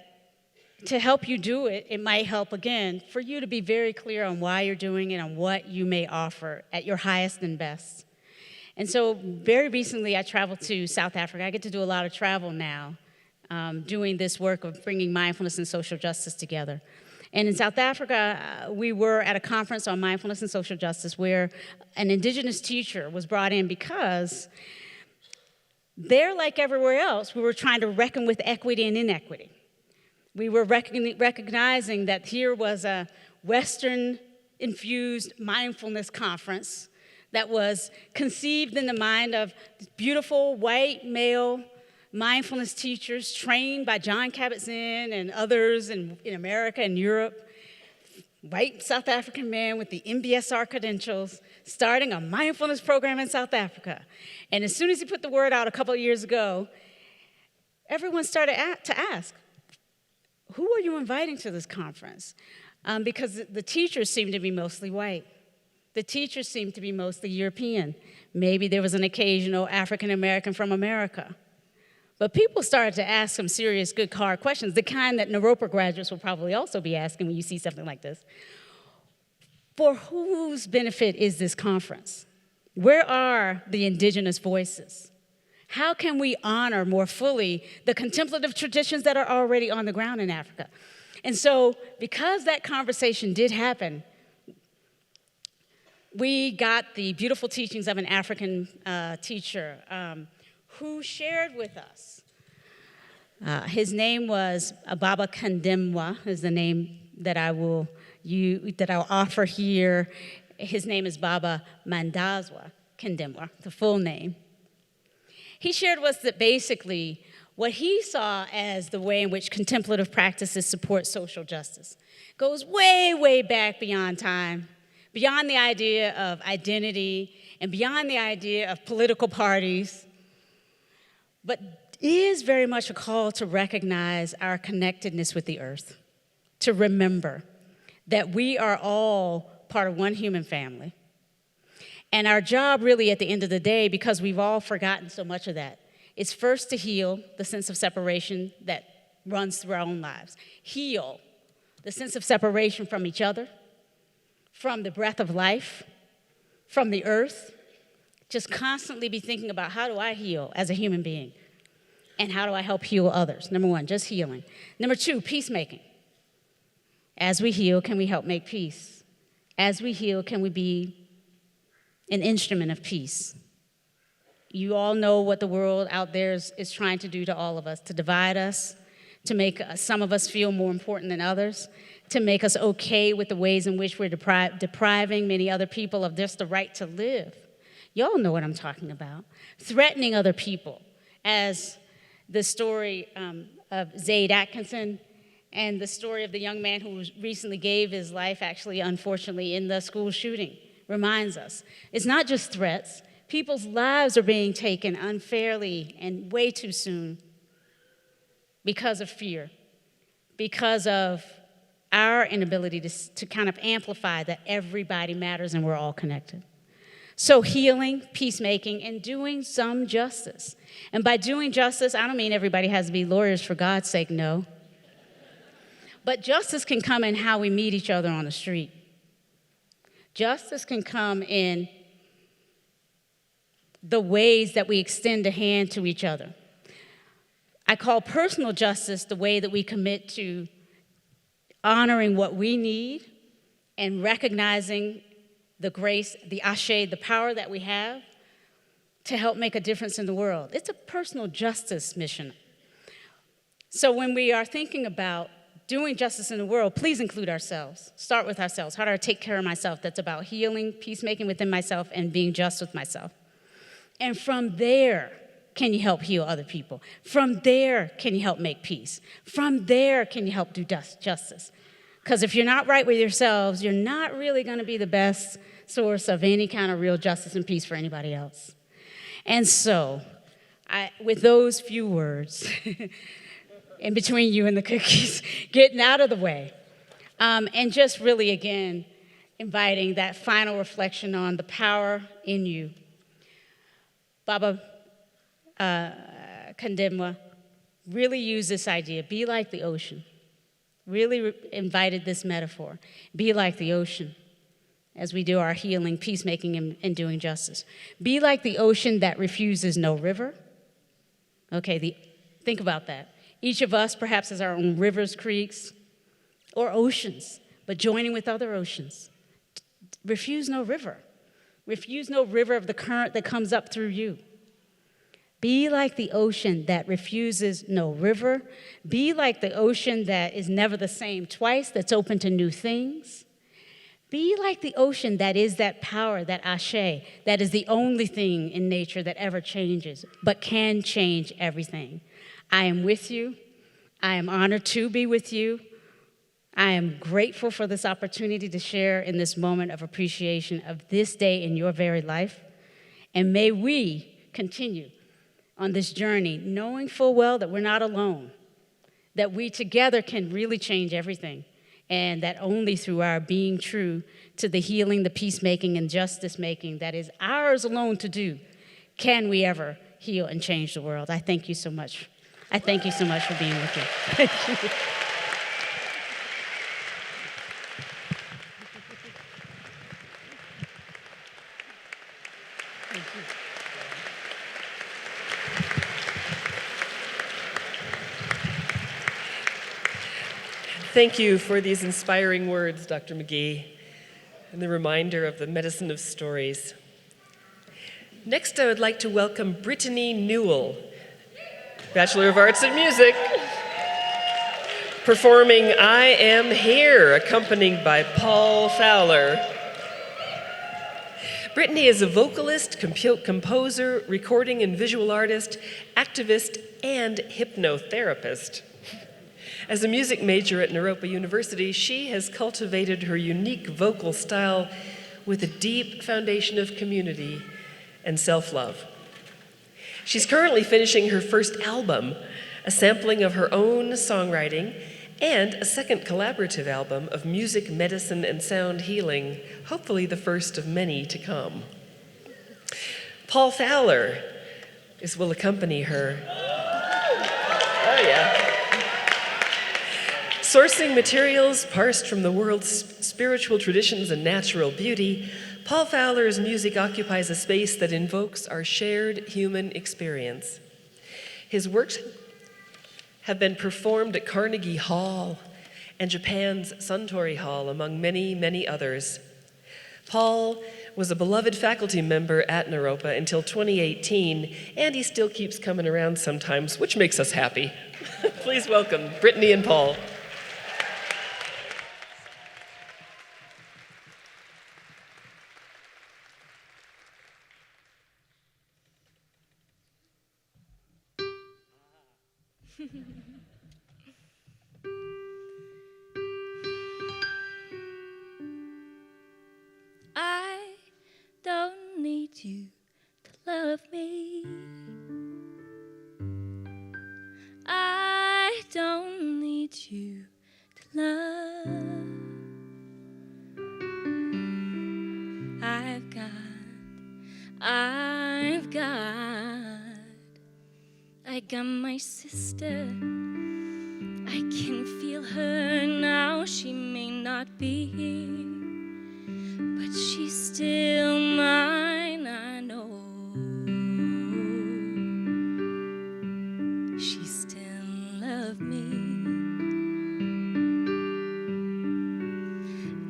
Speaker 3: to help you do it, it might help, again, for you to be very clear on why you're doing it and what you may offer at your highest and best. And so very recently, I traveled to South Africa. I get to do a lot of travel now, doing this work of bringing mindfulness and social justice together. And in South Africa, we were at a conference on mindfulness and social justice where an indigenous teacher was brought in because there, like everywhere else, we were trying to reckon with equity and inequity. We were recognizing that here was a Western-infused mindfulness conference that was conceived in the mind of beautiful white male mindfulness teachers trained by John Kabat-Zinn and others in America and Europe, white South African man with the MBSR credentials, starting a mindfulness program in South Africa. And as soon as he put the word out a couple of years ago, everyone started to ask, who are you inviting to this conference? Because the teachers seem to be mostly white. The teachers seem to be mostly European. Maybe there was an occasional African American from America. But people started to ask some serious, good, hard questions, the kind that Naropa graduates will probably also be asking when you see something like this. For whose benefit is this conference? Where are the indigenous voices? How can we honor more fully the contemplative traditions that are already on the ground in Africa? And so, because that conversation did happen, we got the beautiful teachings of an African teacher who shared with us. His name was Baba Kandemwa, is the name that I'll offer here. His name is Baba Mandazwa Kandemwa, the full name. He shared with us that basically what he saw as the way in which contemplative practices support social justice goes way, way back beyond time, beyond the idea of identity and beyond the idea of political parties, but is very much a call to recognize our connectedness with the earth, to remember that we are all part of one human family. And our job really at the end of the day, because we've all forgotten so much of that, is first to heal the sense of separation that runs through our own lives. Heal the sense of separation from each other, from the breath of life, from the earth. Just constantly be thinking about, how do I heal as a human being? And how do I help heal others? Number one, just healing. Number two, peacemaking. As we heal, can we help make peace? As we heal, can we be an instrument of peace? You all know what the world out there is trying to do to all of us, to divide us, to make some of us feel more important than others, to make us okay with the ways in which we're depriving many other people of just the right to live. Y'all know what I'm talking about. Threatening other people, as the story of Zaid Atkinson and the story of the young man who recently gave his life, actually, unfortunately, in the school shooting reminds us. It's not just threats. People's lives are being taken unfairly and way too soon because of fear, because of our inability to kind of amplify that everybody matters and we're all connected. So healing, peacemaking, and doing some justice. And by doing justice, I don't mean everybody has to be lawyers, for God's sake, no. But justice can come in how we meet each other on the street. Justice can come in the ways that we extend a hand to each other. I call personal justice the way that we commit to honoring what we need and recognizing the grace, the ashe, the power that we have to help make a difference in the world. It's a personal justice mission. So when we are thinking about doing justice in the world, please include ourselves. Start with ourselves. How do I take care of myself? That's about healing, peacemaking within myself, and being just with myself. And from there, can you help heal other people? From there, can you help make peace? From there, can you help do justice? Because if you're not right with yourselves, you're not really going to be the best source of any kind of real justice and peace for anybody else. And so, with those few words, in between you and the cookies, getting out of the way, and just really, again, inviting that final reflection on the power in you. Baba Kandemwa really used this idea, be like the ocean. Really invited this metaphor, be like the ocean as we do our healing, peacemaking, and doing justice. Be like the ocean that refuses no river. Okay, think about that. Each of us perhaps has our own rivers, creeks, or oceans, but joining with other oceans. Refuse no river. Refuse no river of the current that comes up through you. Be like the ocean that refuses no river. Be like the ocean that is never the same twice, that's open to new things. Be like the ocean that is that power, that ashe, that is the only thing in nature that ever changes, but can change everything. I am with you. I am honored to be with you. I am grateful for this opportunity to share in this moment of appreciation of this day in your very life. And may we continue on this journey, knowing full well that we're not alone, that we together can really change everything, and that only through our being true to the healing, the peacemaking, and justice-making that is ours alone to do, can we ever heal and change the world. I thank you so much. I thank you so much for being with me. Thank you.
Speaker 1: Thank you for these inspiring words, Dr. McGee, and the reminder of the medicine of stories. Next, I would like to welcome Brittany Newell, Bachelor of Arts in Music, performing I Am Here, accompanied by Paul Fowler. Brittany is a vocalist, composer, recording and visual artist, activist, and hypnotherapist. As a music major at Naropa University, she has cultivated her unique vocal style with a deep foundation of community and self-love. She's currently finishing her first album, a sampling of her own songwriting, and a second collaborative album of music, medicine, and sound healing, hopefully the first of many to come. Paul Fowler will accompany her. Oh, yeah. Sourcing materials parsed from the world's spiritual traditions and natural beauty, Paul Fowler's music occupies a space that invokes our shared human experience. His works have been performed at Carnegie Hall and Japan's Suntory Hall, among many, many others. Paul was a beloved faculty member at Naropa until 2018, and he still keeps coming around sometimes, which makes us happy. Please welcome Brittany and Paul.
Speaker 4: I don't need you to love me. I don't need you to love. I got my sister. I can feel her be here, but she's still mine, I know. She still loves me.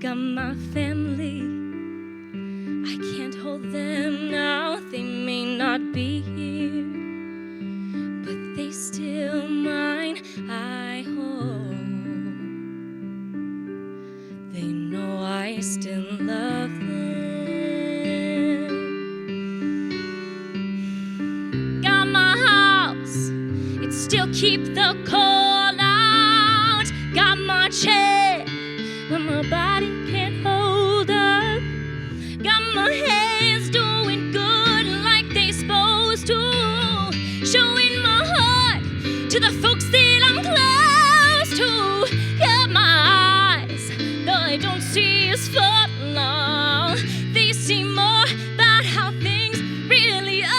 Speaker 4: Got my family, I can't hold them now. They may not be here, but they still mine, I hope. They know I still love them. Got my house, it still keep the cold out. Got my chair when my body can't hold up. Got my hands doing good like they supposed to. Showing my heart to the folks that I'm close to. Got my eyes, though I don't see as far now. They see more about how things really are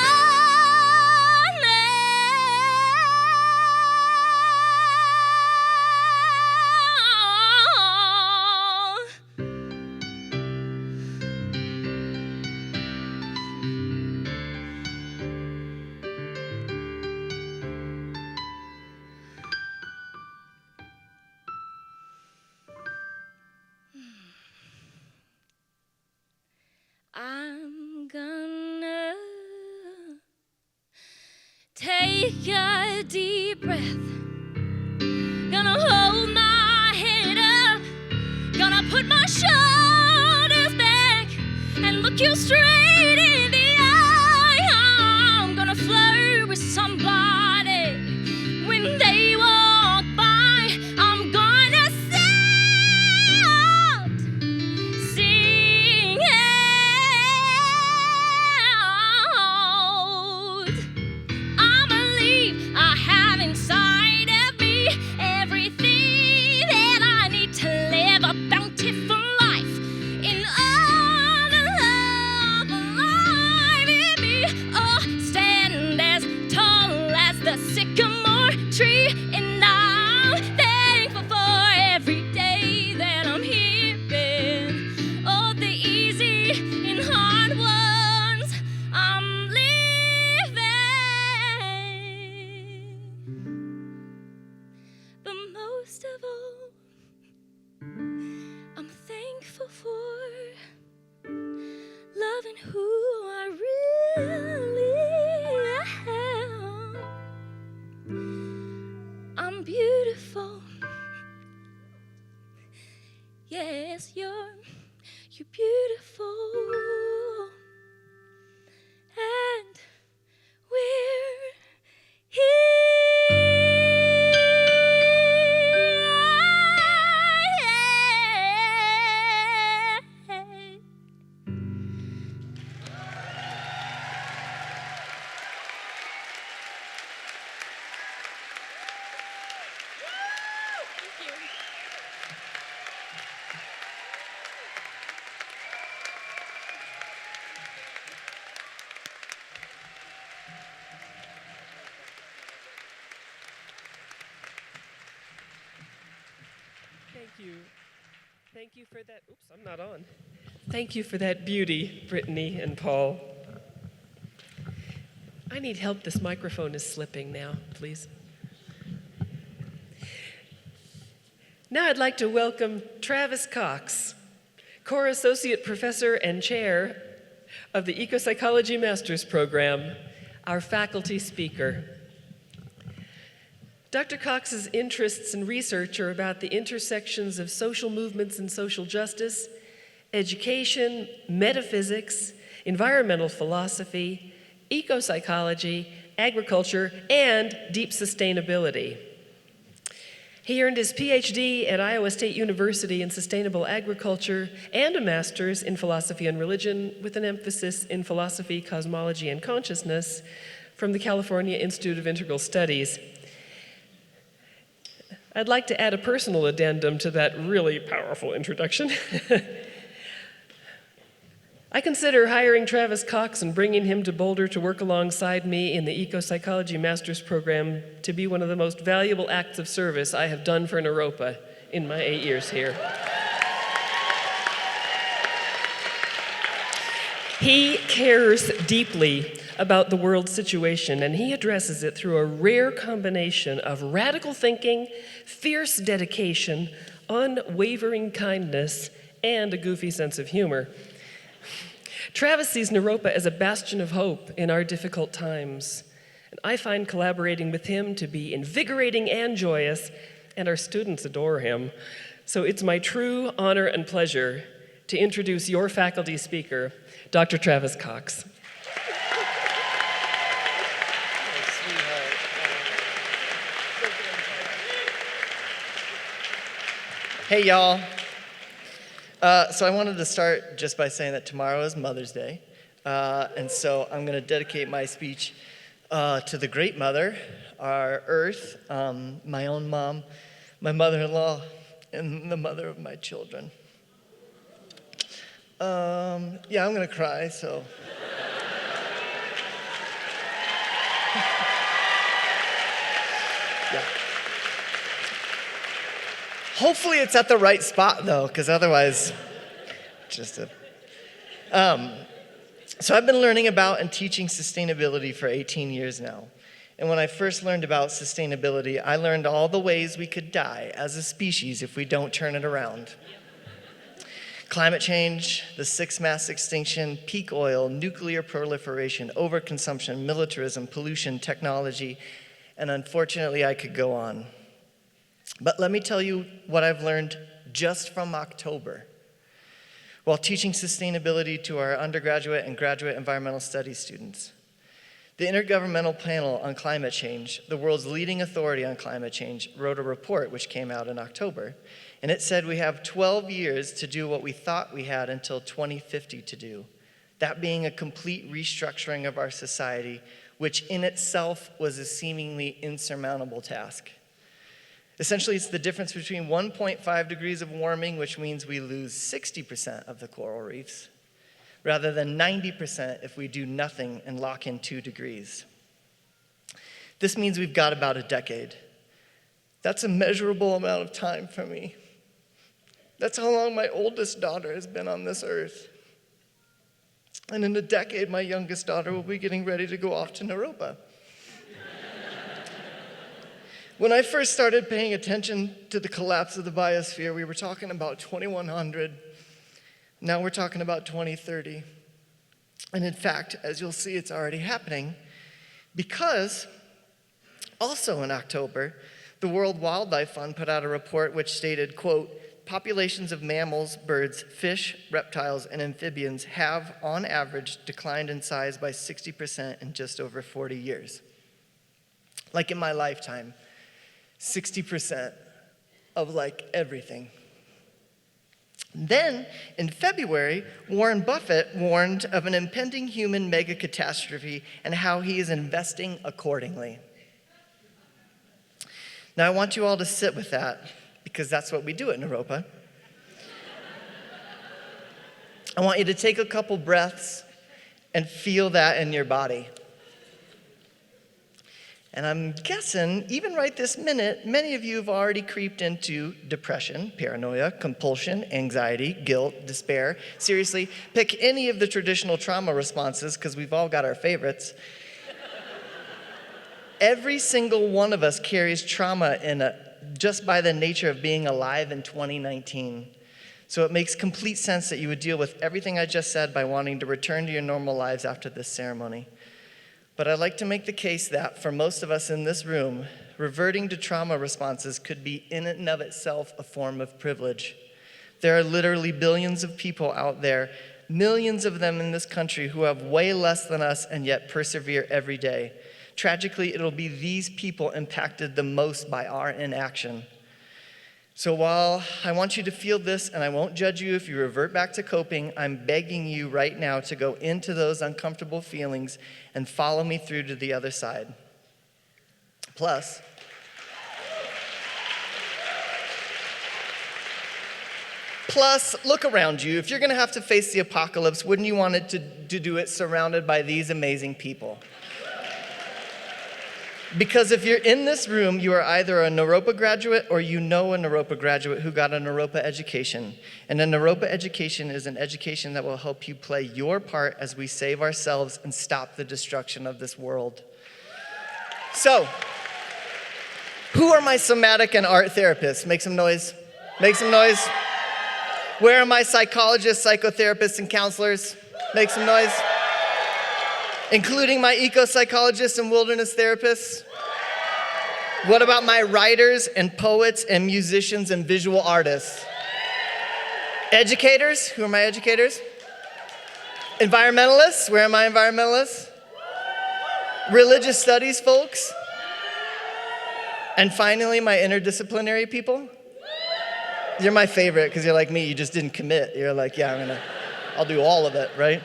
Speaker 4: I'm gonna take a deep breath. Gonna hold my head up. Gonna put my shoulders back and look you straight in the eye. I'm gonna flirt with somebody when they walk by. I'm gonna sound sing out. I believe I have inside of me everything that I need to live a bountiful life in all the love alive in me. Oh, stand as tall as the sycamore tree, and I'm thankful for every day that I'm hearing. Oh, the easy and hard ones I'm living. But most of all, I'm thankful for loving who I really am. I'm beautiful. Yes, you're beautiful. And we're here.
Speaker 1: Thank you. Thank you for that. Oops, I'm not on. Thank you for that beauty, Brittany and Paul. I need help. This microphone is slipping now, please. Now I'd like to welcome Travis Cox, Core Associate Professor and Chair of the Ecopsychology Master's Program, our faculty speaker. Dr. Cox's interests and research are about the intersections of social movements and social justice, education, metaphysics, environmental philosophy, ecopsychology, agriculture, and deep sustainability. He earned his PhD at Iowa State University in sustainable agriculture and a master's in philosophy and religion with an emphasis in philosophy, cosmology, and consciousness from the California Institute of Integral Studies. I'd like to add a personal addendum to that really powerful introduction. I consider hiring Travis Cox and bringing him to Boulder to work alongside me in the Ecopsychology Master's Program to be one of the most valuable acts of service I have done for Naropa in my 8 years here. He cares deeply about the world situation, and he addresses it through a rare combination of radical thinking, fierce dedication, unwavering kindness, and a goofy sense of humor. Travis sees Naropa as a bastion of hope in our difficult times. And I find collaborating with him to be invigorating and joyous, and our students adore him. So it's my true honor and pleasure to introduce your faculty speaker, Dr. Travis Cox.
Speaker 5: Hey, y'all. So I wanted to start just by saying that tomorrow is Mother's Day. And so I'm going to dedicate my speech to the Great Mother, our Earth, my own mom, my mother-in-law, and the mother of my children. Yeah, I'm going to cry, so. Yeah. Hopefully it's at the right spot, though, because otherwise, So I've been learning about and teaching sustainability for 18 years now. And when I first learned about sustainability, I learned all the ways we could die as a species if we don't turn it around. Climate change, the sixth mass extinction, peak oil, nuclear proliferation, overconsumption, militarism, pollution, technology, and unfortunately I could go on. But let me tell you what I've learned just from October while teaching sustainability to our undergraduate and graduate environmental studies students. The Intergovernmental Panel on Climate Change, the world's leading authority on climate change, wrote a report which came out in October, and it said we have 12 years to do what we thought we had until 2050 to do, that being a complete restructuring of our society, which in itself was a seemingly insurmountable task. Essentially, it's the difference between 1.5 degrees of warming, which means we lose 60% of the coral reefs, rather than 90% if we do nothing and lock in 2 degrees. This means we've got about a decade. That's a measurable amount of time for me. That's how long my oldest daughter has been on this earth. And in a decade, my youngest daughter will be getting ready to go off to Naropa. When I first started paying attention to the collapse of the biosphere, we were talking about 2100. Now we're talking about 2030. And in fact, as you'll see, it's already happening because also in October, the World Wildlife Fund put out a report which stated, quote, populations of mammals, birds, fish, reptiles, and amphibians have, on average, declined in size by 60% in just over 40 years. Like in my lifetime. 60% of like everything. Then, in February, Warren Buffett warned of an impending human mega catastrophe and how he is investing accordingly. Now, I want you all to sit with that because that's what we do at Naropa. I want you to take a couple breaths and feel that in your body. And I'm guessing, even right this minute, many of you have already creeped into depression, paranoia, compulsion, anxiety, guilt, despair. Seriously, pick any of the traditional trauma responses, because we've all got our favorites. Every single one of us carries trauma just by the nature of being alive in 2019. So it makes complete sense that you would deal with everything I just said by wanting to return to your normal lives after this ceremony. But I'd like to make the case that, for most of us in this room, reverting to trauma responses could be in and of itself a form of privilege. There are literally billions of people out there, millions of them in this country, who have way less than us and yet persevere every day. Tragically, it'll be these people impacted the most by our inaction. So while I want you to feel this, and I won't judge you if you revert back to coping, I'm begging you right now to go into those uncomfortable feelings and follow me through to the other side. Plus, look around you. If you're going to have to face the apocalypse, wouldn't you want it to do it surrounded by these amazing people? Because if you're in this room, you are either a Naropa graduate or you know a Naropa graduate who got a Naropa education. And a Naropa education is an education that will help you play your part as we save ourselves and stop the destruction of this world. So, who are my somatic and art therapists? Make some noise. Make some noise. Where are my psychologists, psychotherapists, and counselors? Make some noise. Including my eco-psychologists and wilderness therapists? What about my writers and poets and musicians and visual artists? Educators? Who are my educators? Environmentalists? Where are my environmentalists? Religious studies folks? And finally, my interdisciplinary people? You're my favorite because you're like me, you just didn't commit. You're like, yeah, I'll do all of it, right?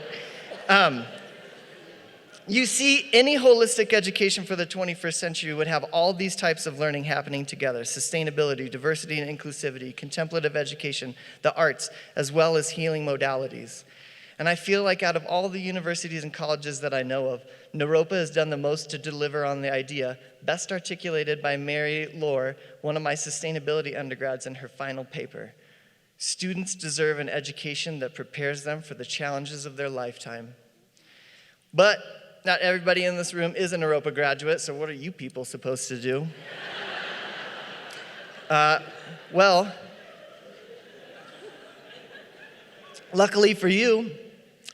Speaker 5: You see, any holistic education for the 21st century would have all these types of learning happening together: sustainability, diversity and inclusivity, contemplative education, the arts, as well as healing modalities. And I feel like out of all the universities and colleges that I know of, Naropa has done the most to deliver on the idea, best articulated by Mary Lohr, one of my sustainability undergrads, in her final paper. Students deserve an education that prepares them for the challenges of their lifetime. But not everybody in this room is a Naropa graduate, so what are you people supposed to do? Well, luckily for you,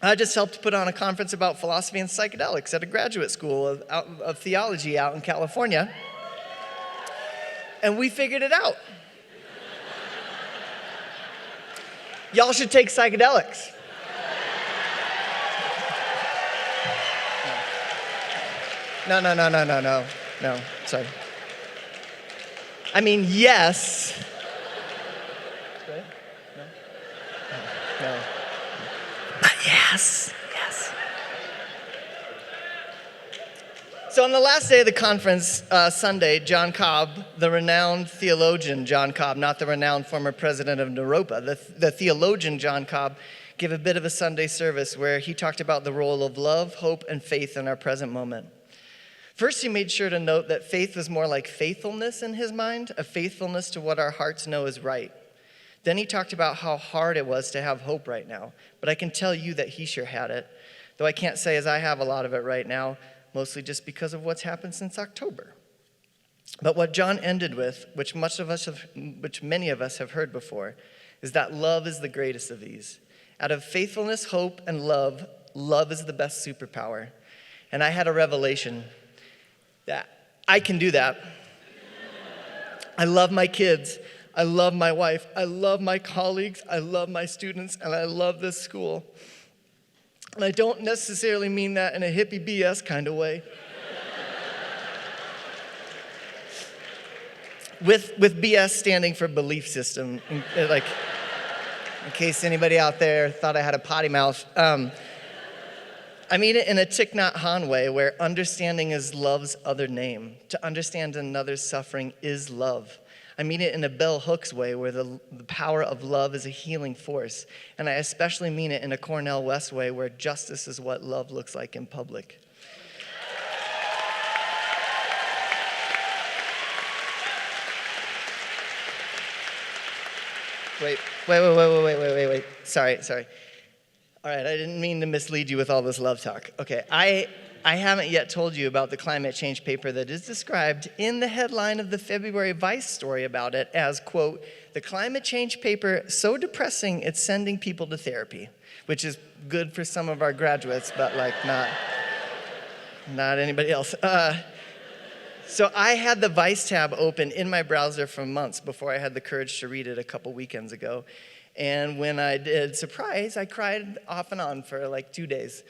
Speaker 5: I just helped put on a conference about philosophy and psychedelics at a graduate school of theology out in California. And we figured it out. Y'all should take psychedelics. No, sorry. I mean, yes. Right? No. But yes. So on the last day of the conference, Sunday, John Cobb, the renowned theologian John Cobb, not the renowned former president of Naropa, the theologian John Cobb, gave a bit of a Sunday service where he talked about the role of love, hope, and faith in our present moment. First, he made sure to note that faith was more like faithfulness in his mind, a faithfulness to what our hearts know is right. Then he talked about how hard it was to have hope right now, but I can tell you that he sure had it, though I can't say as I have a lot of it right now, mostly just because of what's happened since October. But what John ended with, which many of us have heard before, is that love is the greatest of these. Out of faithfulness, hope, and love, love is the best superpower. And I had a revelation that I can do that. I love my kids. I love my wife. I love my colleagues. I love my students. And I love this school. And I don't necessarily mean that in a hippie BS kind of way. With BS standing for belief system, in case anybody out there thought I had a potty mouth. I mean it in a Thich Nhat Hanh way, where understanding is love's other name. To understand another's suffering is love. I mean it in a Bell Hooks way, where the power of love is a healing force. And I especially mean it in a Cornel West way, where justice is what love looks like in public. Wait. Sorry. All right, I didn't mean to mislead you with all this love talk. Okay, I haven't yet told you about the climate change paper that is described in the headline of the February Vice story about it as, quote, the climate change paper so depressing it's sending people to therapy, which is good for some of our graduates, but not anybody else. So I had the Vice tab open in my browser for months before I had the courage to read it a couple weekends ago. And when I did, surprise, I cried off and on for like 2 days.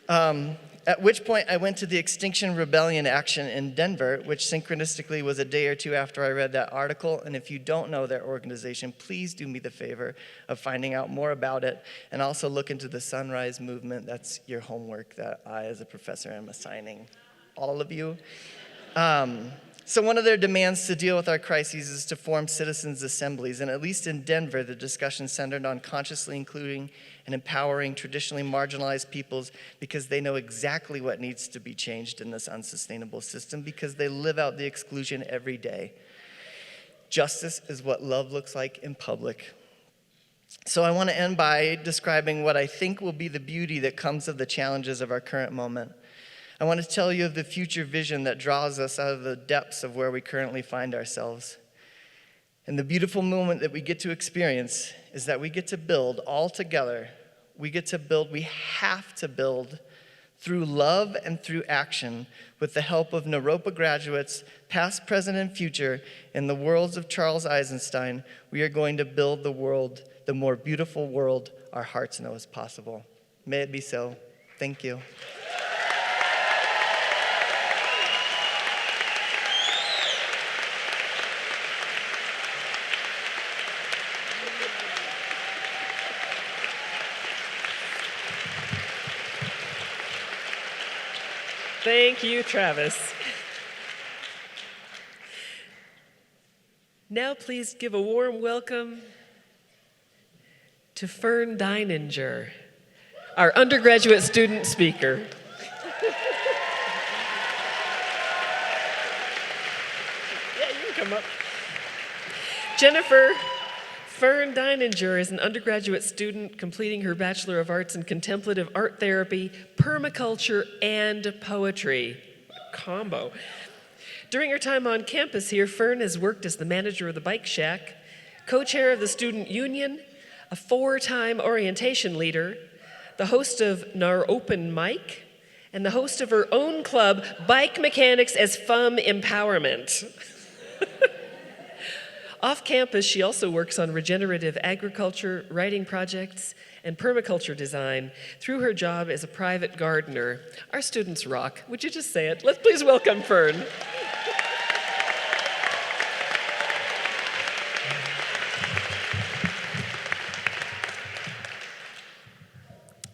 Speaker 5: At which point I went to the Extinction Rebellion action in Denver, which synchronistically was a day or two after I read that article. And if you don't know their organization, please do me the favor of finding out more about it. And also look into the Sunrise Movement. That's your homework that I, as a professor, am assigning all of you. So one of their demands to deal with our crises is to form citizens' assemblies, and at least in Denver, the discussion centered on consciously including and empowering traditionally marginalized peoples because they know exactly what needs to be changed in this unsustainable system because they live out the exclusion every day. Justice is what love looks like in public. So I want to end by describing what I think will be the beauty that comes of the challenges of our current moment. I want to tell you of the future vision that draws us out of the depths of where we currently find ourselves. And the beautiful moment that we get to experience is that we get to build all together. We have to build through love and through action with the help of Naropa graduates, past, present, and future, in the worlds of Charles Eisenstein. We are going to build the world, the more beautiful world our hearts know is possible. May it be so. Thank you.
Speaker 1: Thank you, Travis. Now please give a warm welcome to Fern Deininger, our undergraduate student speaker. Yeah, you can come up. Jennifer Fern Deininger is an undergraduate student completing her Bachelor of Arts in Contemplative Art Therapy, Permaculture, and Poetry. Combo. During her time on campus here, Fern has worked as the manager of the Bike Shack, co-chair of the Student Union, a 4-time orientation leader, the host of Naropa Mic, and the host of her own club, Bike Mechanics as Fum Empowerment. Off campus, she also works on regenerative agriculture, writing projects, and permaculture design through her job as a private gardener. Our students rock. Would you just say it? Let's please welcome Fern.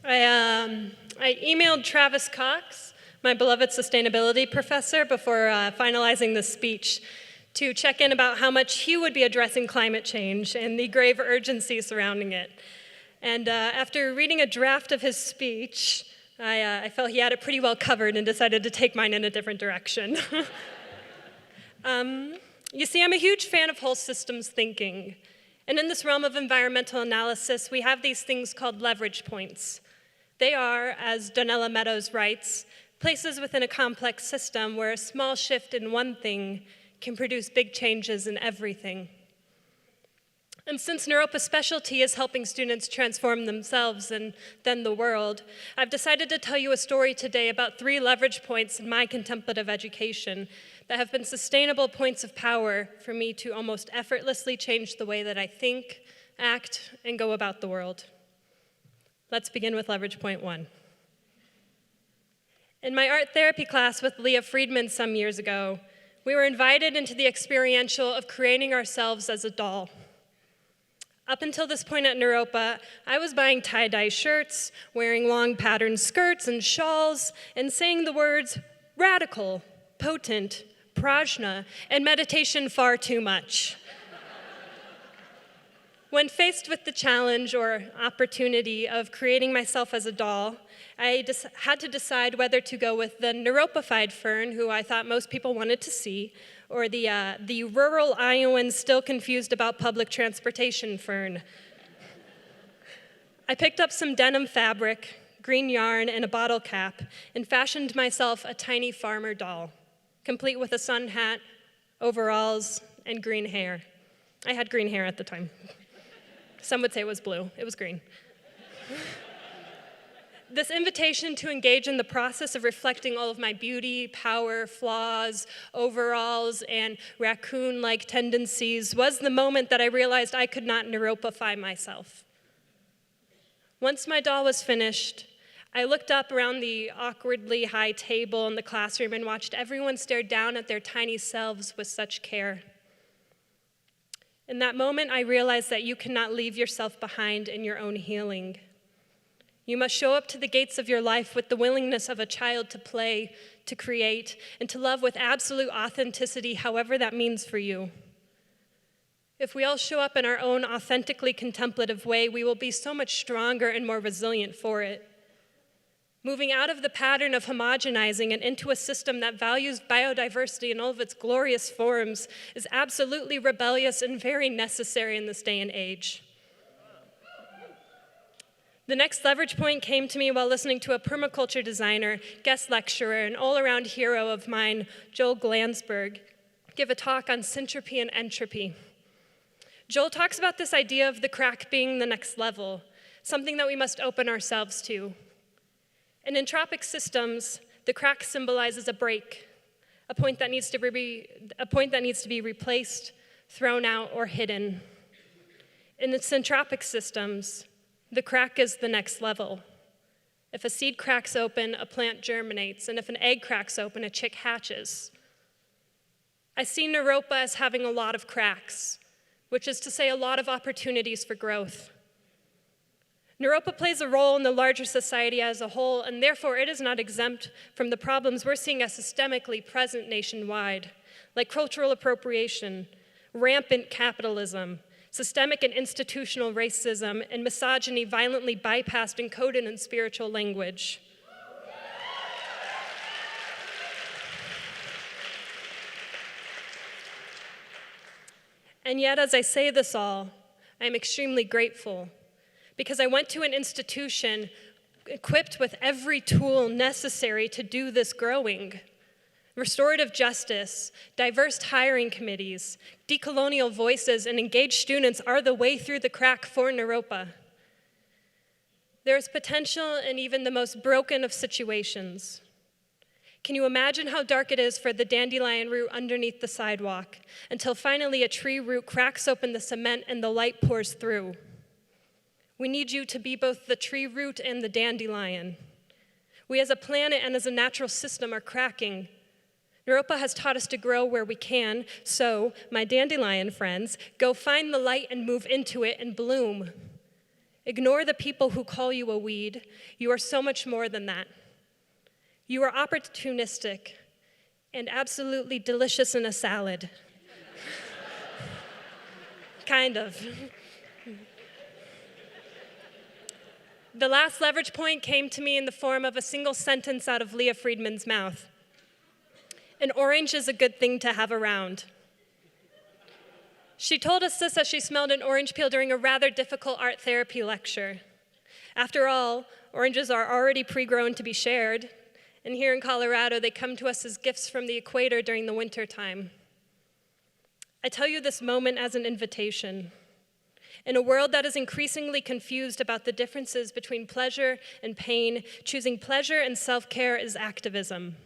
Speaker 6: I emailed Travis Cox, my beloved sustainability professor, before finalizing this speech to check in about how much he would be addressing climate change and the grave urgency surrounding it. And after reading a draft of his speech, I felt he had it pretty well covered and decided to take mine in a different direction. You see, I'm a huge fan of whole systems thinking. And in this realm of environmental analysis, we have these things called leverage points. They are, as Donella Meadows writes, places within a complex system where a small shift in one thing can produce big changes in everything. And since Naropa's specialty is helping students transform themselves and then the world, I've decided to tell you a story today about 3 leverage points in my contemplative education that have been sustainable points of power for me to almost effortlessly change the way that I think, act, and go about the world. Let's begin with leverage point 1. In my art therapy class with Leah Friedman some years ago, we were invited into the experiential of creating ourselves as a doll. Up until this point at Naropa, I was buying tie-dye shirts, wearing long patterned skirts and shawls, and saying the words radical, potent, prajna, and meditation far too much. When faced with the challenge or opportunity of creating myself as a doll, I had to decide whether to go with the Naropa-fied Fern, who I thought most people wanted to see, or the rural Iowan still confused about public transportation Fern. I picked up some denim fabric, green yarn, and a bottle cap, and fashioned myself a tiny farmer doll, complete with a sun hat, overalls, and green hair. I had green hair at the time. Some would say it was blue. It was green. This invitation to engage in the process of reflecting all of my beauty, power, flaws, overalls, and raccoon-like tendencies was the moment that I realized I could not Naropa-fy myself. Once my doll was finished, I looked up around the awkwardly high table in the classroom and watched everyone stare down at their tiny selves with such care. In that moment, I realized that you cannot leave yourself behind in your own healing. You must show up to the gates of your life with the willingness of a child to play, to create, and to love with absolute authenticity, however that means for you. If we all show up in our own authentically contemplative way, we will be so much stronger and more resilient for it. Moving out of the pattern of homogenizing and into a system that values biodiversity in all of its glorious forms is absolutely rebellious and very necessary in this day and age. The next leverage point came to me while listening to a permaculture designer, guest lecturer, and all-around hero of mine, Joel Glansberg, give a talk on syntropy and entropy. Joel talks about this idea of the crack being the next level, something that we must open ourselves to. In entropic systems, the crack symbolizes a break, a point that needs to be replaced, thrown out, or hidden. In the syntropic systems, the crack is the next level. If a seed cracks open, a plant germinates, and if an egg cracks open, a chick hatches. I see Naropa as having a lot of cracks, which is to say a lot of opportunities for growth. Naropa plays a role in the larger society as a whole, and therefore it is not exempt from the problems we're seeing as systemically present nationwide, like cultural appropriation, rampant capitalism, systemic and institutional racism, and misogyny violently bypassed and coded in spiritual language. And yet, as I say this all, I am extremely grateful, because I went to an institution equipped with every tool necessary to do this growing. Restorative justice, diverse hiring committees, decolonial voices, and engaged students are the way through the crack for Naropa. There is potential in even the most broken of situations. Can you imagine how dark it is for the dandelion root underneath the sidewalk until finally a tree root cracks open the cement and the light pours through? We need you to be both the tree root and the dandelion. We as a planet and as a natural system are cracking. Naropa has taught us to grow where we can, so, my dandelion friends, go find the light and move into it and bloom. Ignore the people who call you a weed. You are so much more than that. You are opportunistic and absolutely delicious in a salad. Kind of. The last leverage point came to me in the form of a single sentence out of Leah Friedman's mouth. An orange is a good thing to have around. She told us this as she smelled an orange peel during a rather difficult art therapy lecture. After all, oranges are already pre-grown to be shared, and here in Colorado, they come to us as gifts from the equator during the winter time. I tell you this moment as an invitation. In a world that is increasingly confused about the differences between pleasure and pain, choosing pleasure and self-care is activism.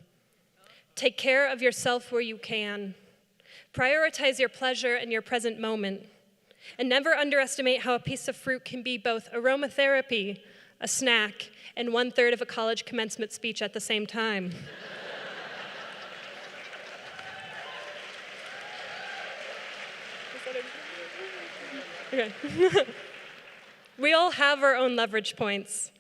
Speaker 6: Take care of yourself where you can. Prioritize your pleasure in your present moment. And never underestimate how a piece of fruit can be both aromatherapy, a snack, and 1/3 of a college commencement speech at the same time. Okay. We all have our own leverage points.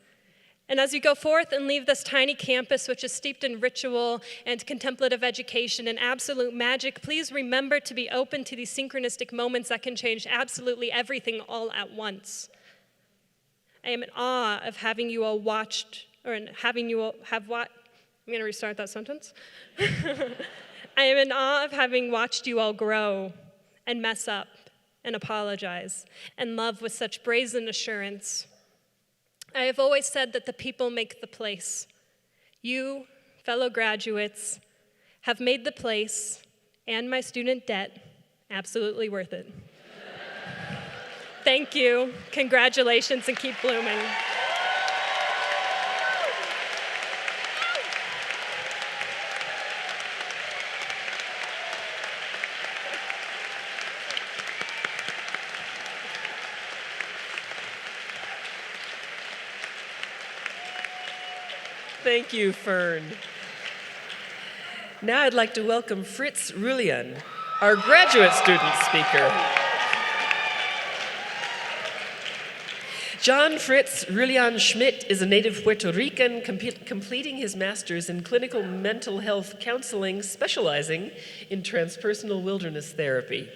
Speaker 6: And as you go forth and leave this tiny campus, which is steeped in ritual and contemplative education and absolute magic, please remember to be open to these synchronistic moments that can change absolutely everything all at once. I am in awe of having you all watched, or having you all have watched. I'm going to restart that sentence. I am in awe of having watched you all grow and mess up and apologize and love with such brazen assurance. I have always said that the people make the place. You, fellow graduates, have made the place and my student debt absolutely worth it. Thank you, congratulations, and keep blooming.
Speaker 1: Thank you, Fern. Now I'd like to welcome Fritz Rulian, our graduate student speaker. John Fritz Rulian Schmidt is a native Puerto Rican completing his master's in clinical mental health counseling, specializing in transpersonal wilderness therapy.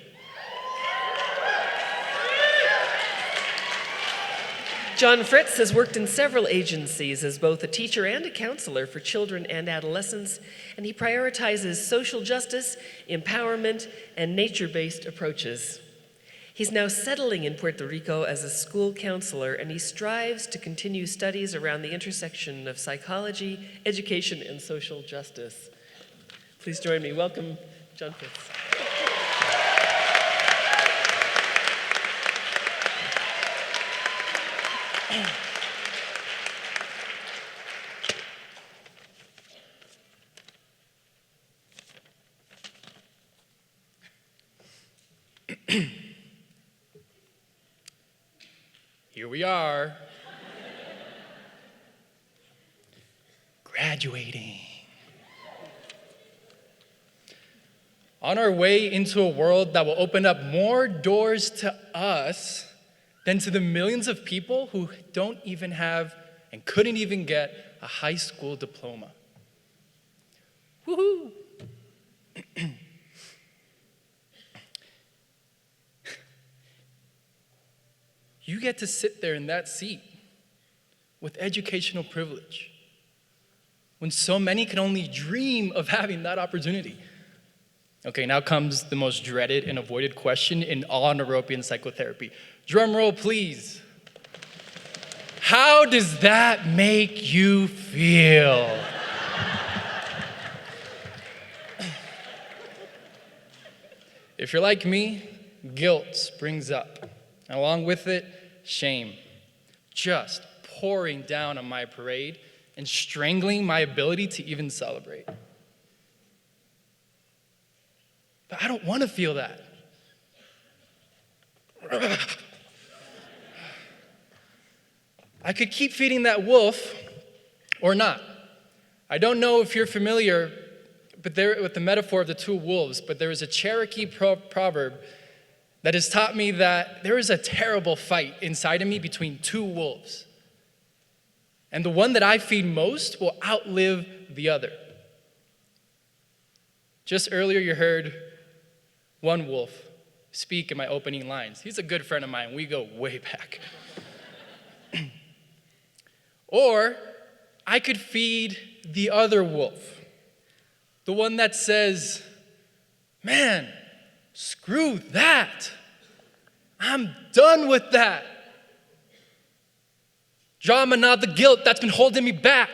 Speaker 1: John Fritz has worked in several agencies as both a teacher and a counselor for children and adolescents, and he prioritizes social justice, empowerment, and nature-based approaches. He's now settling in Puerto Rico as a school counselor, and he strives to continue studies around the intersection of psychology, education, and social justice. Please join me. Welcome, John Fritz.
Speaker 7: Here we are, graduating. On our way into a world that will open up more doors to us than to the millions of people who don't even have and couldn't even get a high school diploma. Woohoo! You get to sit there in that seat with educational privilege when so many can only dream of having that opportunity. Okay, now comes the most dreaded and avoided question in all Naropian psychotherapy. Drum roll, please. How does that make you feel? If you're like me, guilt springs up. And along with it, shame, just pouring down on my parade and strangling my ability to even celebrate. But I don't want to feel that. I could keep feeding that wolf or not. I don't know if you're familiar with the metaphor of the two wolves, but there is a Cherokee proverb that has taught me that there is a terrible fight inside of me between two wolves. And the one that I feed most will outlive the other. Just earlier you heard one wolf speak in my opening lines. He's a good friend of mine. We go way back. Or I could feed the other wolf, the one that says, man, screw that. I'm done with that. Drama, not the guilt that's been holding me back.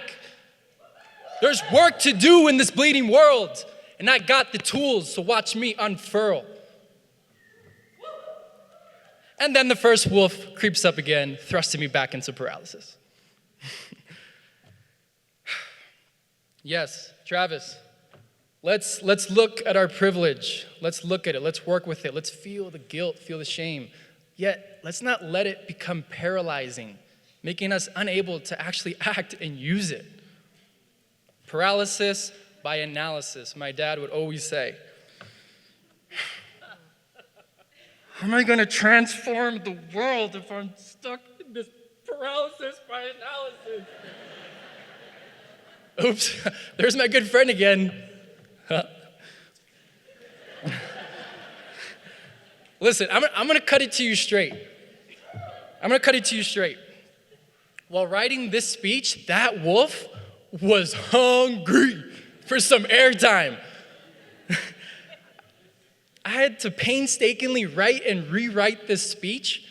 Speaker 7: There's work to do in this bleeding world, and I got the tools, so watch me unfurl. And then the first wolf creeps up again, thrusting me back into paralysis. Yes, Travis, let's look at our privilege. Let's look at it. Let's work with it. Let's feel the guilt, feel the shame. Yet, let's not let it become paralyzing, making us unable to actually act and use it. Paralysis by analysis, my dad would always say. How am I going to transform the world if I'm stuck in this paralysis by analysis? Oops, there's my good friend again. Listen, I'm going to cut it to you straight. While writing this speech, that wolf was hungry for some airtime. I had to painstakingly write and rewrite this speech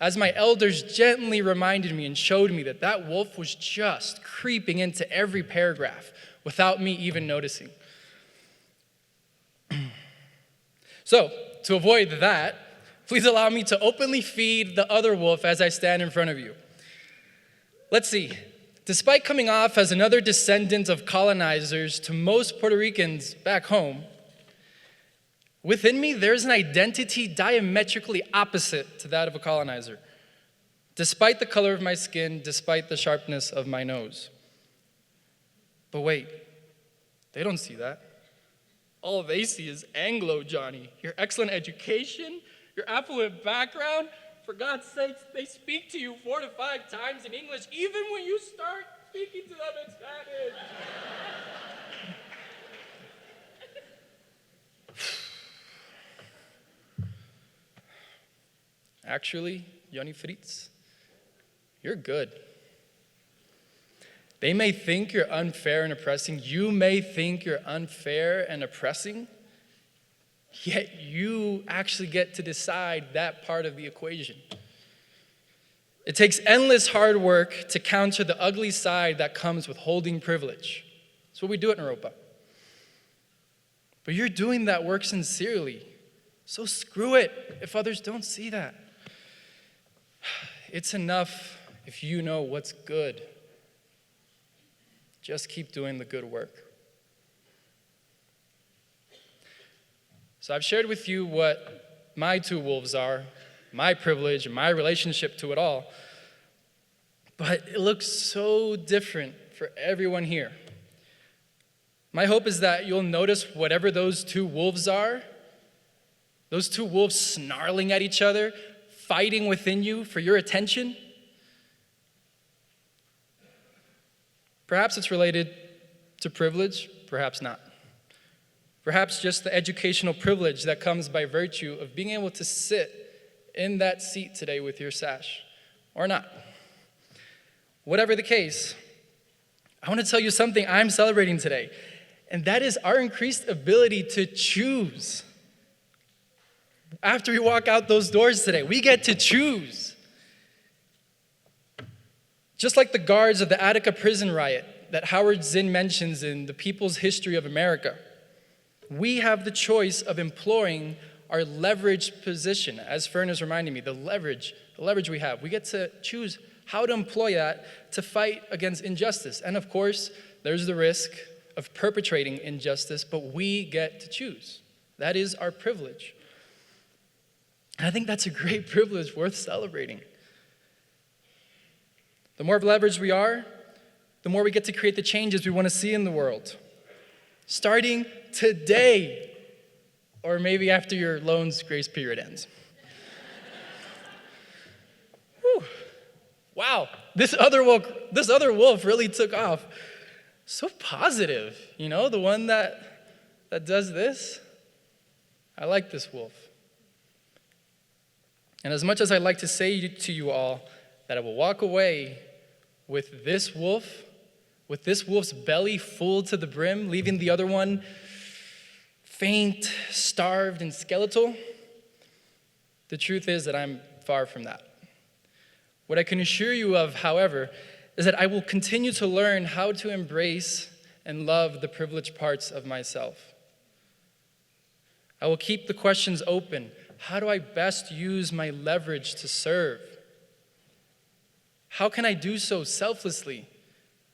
Speaker 7: as my elders gently reminded me and showed me that that wolf was just creeping into every paragraph without me even noticing. So, to avoid that, please allow me to openly feed the other wolf as I stand in front of you. Let's see. Despite coming off as another descendant of colonizers to most Puerto Ricans back home, within me there's an identity diametrically opposite to that of a colonizer, despite the color of my skin, despite the sharpness of my nose. But wait, they don't see that. All they see is Anglo Johnny, your excellent education, your affluent background, For God's sakes, they speak to you 4 to 5 times in English, even when you start speaking to them in Spanish. Actually, Johnny Fritz, you're good. They may think you're unfair and oppressing. You may think you're unfair and oppressing, yet you actually get to decide that part of the equation. It takes endless hard work to counter the ugly side that comes with holding privilege. That's what we do at Naropa. But you're doing that work sincerely, so screw it if others don't see that. It's enough if you know what's good. Just keep doing the good work. So I've shared with you what my 2 wolves are, my privilege and my relationship to it all. But it looks so different for everyone here. My hope is that you'll notice whatever those 2 wolves are, those 2 wolves snarling at each other, fighting within you for your attention. Perhaps it's related to privilege, perhaps not. Perhaps just the educational privilege that comes by virtue of being able to sit in that seat today with your sash, or not. Whatever the case, I want to tell you something I'm celebrating today, and that is our increased ability to choose. After we walk out those doors today, we get to choose. Just like the guards of the Attica prison riot that Howard Zinn mentions in The People's History of America, we have the choice of employing our leveraged position. As Fern is reminding me, the leverage we have. We get to choose how to employ that to fight against injustice. And of course, there's the risk of perpetrating injustice, but we get to choose. That is our privilege. And I think that's a great privilege worth celebrating. The more leveraged we are, the more we get to create the changes we want to see in the world. Starting today, or maybe after your loan's grace period ends. Whew. Wow, this other wolf really took off. So positive, the one that does this. I like this wolf. And as much as I'd like to say to you all that I will walk away with this wolf's belly full to the brim, leaving the other one faint, starved, and skeletal, the truth is that I'm far from that. What I can assure you of, however, is that I will continue to learn how to embrace and love the privileged parts of myself. I will keep the questions open. How do I best use my leverage to serve? How can I do so selflessly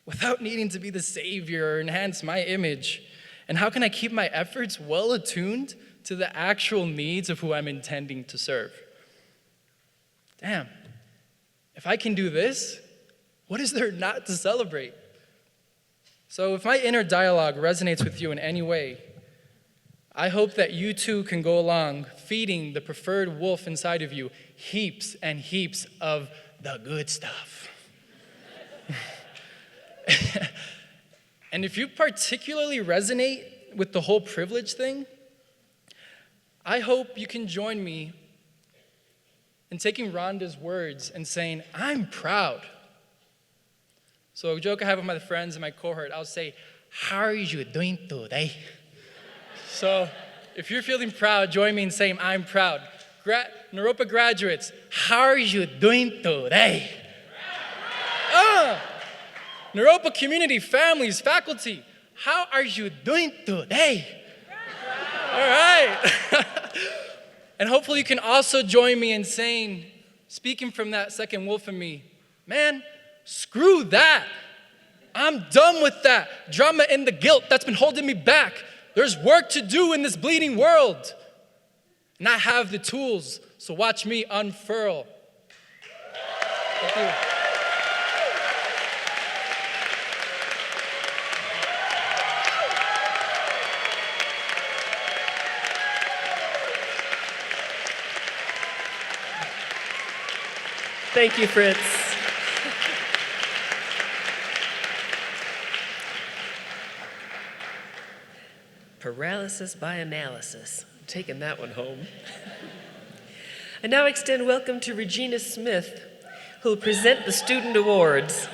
Speaker 7: without needing to be the savior or enhance my image? And how can I keep my efforts well attuned to the actual needs of who I'm intending to serve? Damn, if I can do this, what is there not to celebrate? So if my inner dialogue resonates with you in any way, I hope that you too can go along feeding the preferred wolf inside of you heaps and heaps of the good stuff. And if you particularly resonate with the whole privilege thing, I hope you can join me in taking Rhonda's words and saying, I'm proud. So a joke I have with my friends and my cohort, I'll say, how are you doing today? So if you're feeling proud, join me in saying, I'm proud. Naropa graduates, how are you doing today? Naropa community, families, faculty, how are you doing today? All right. And hopefully you can also join me in saying, speaking from that second wolf in me, man, screw that. I'm done with that drama and the guilt that's been holding me back. There's work to do in this bleeding world. And I have the tools, so watch me unfurl. Thank you.
Speaker 1: Thank you, Fritz. Paralysis by analysis. I'm taking that one home. I now extend welcome to Regina Smith, who will present the student awards.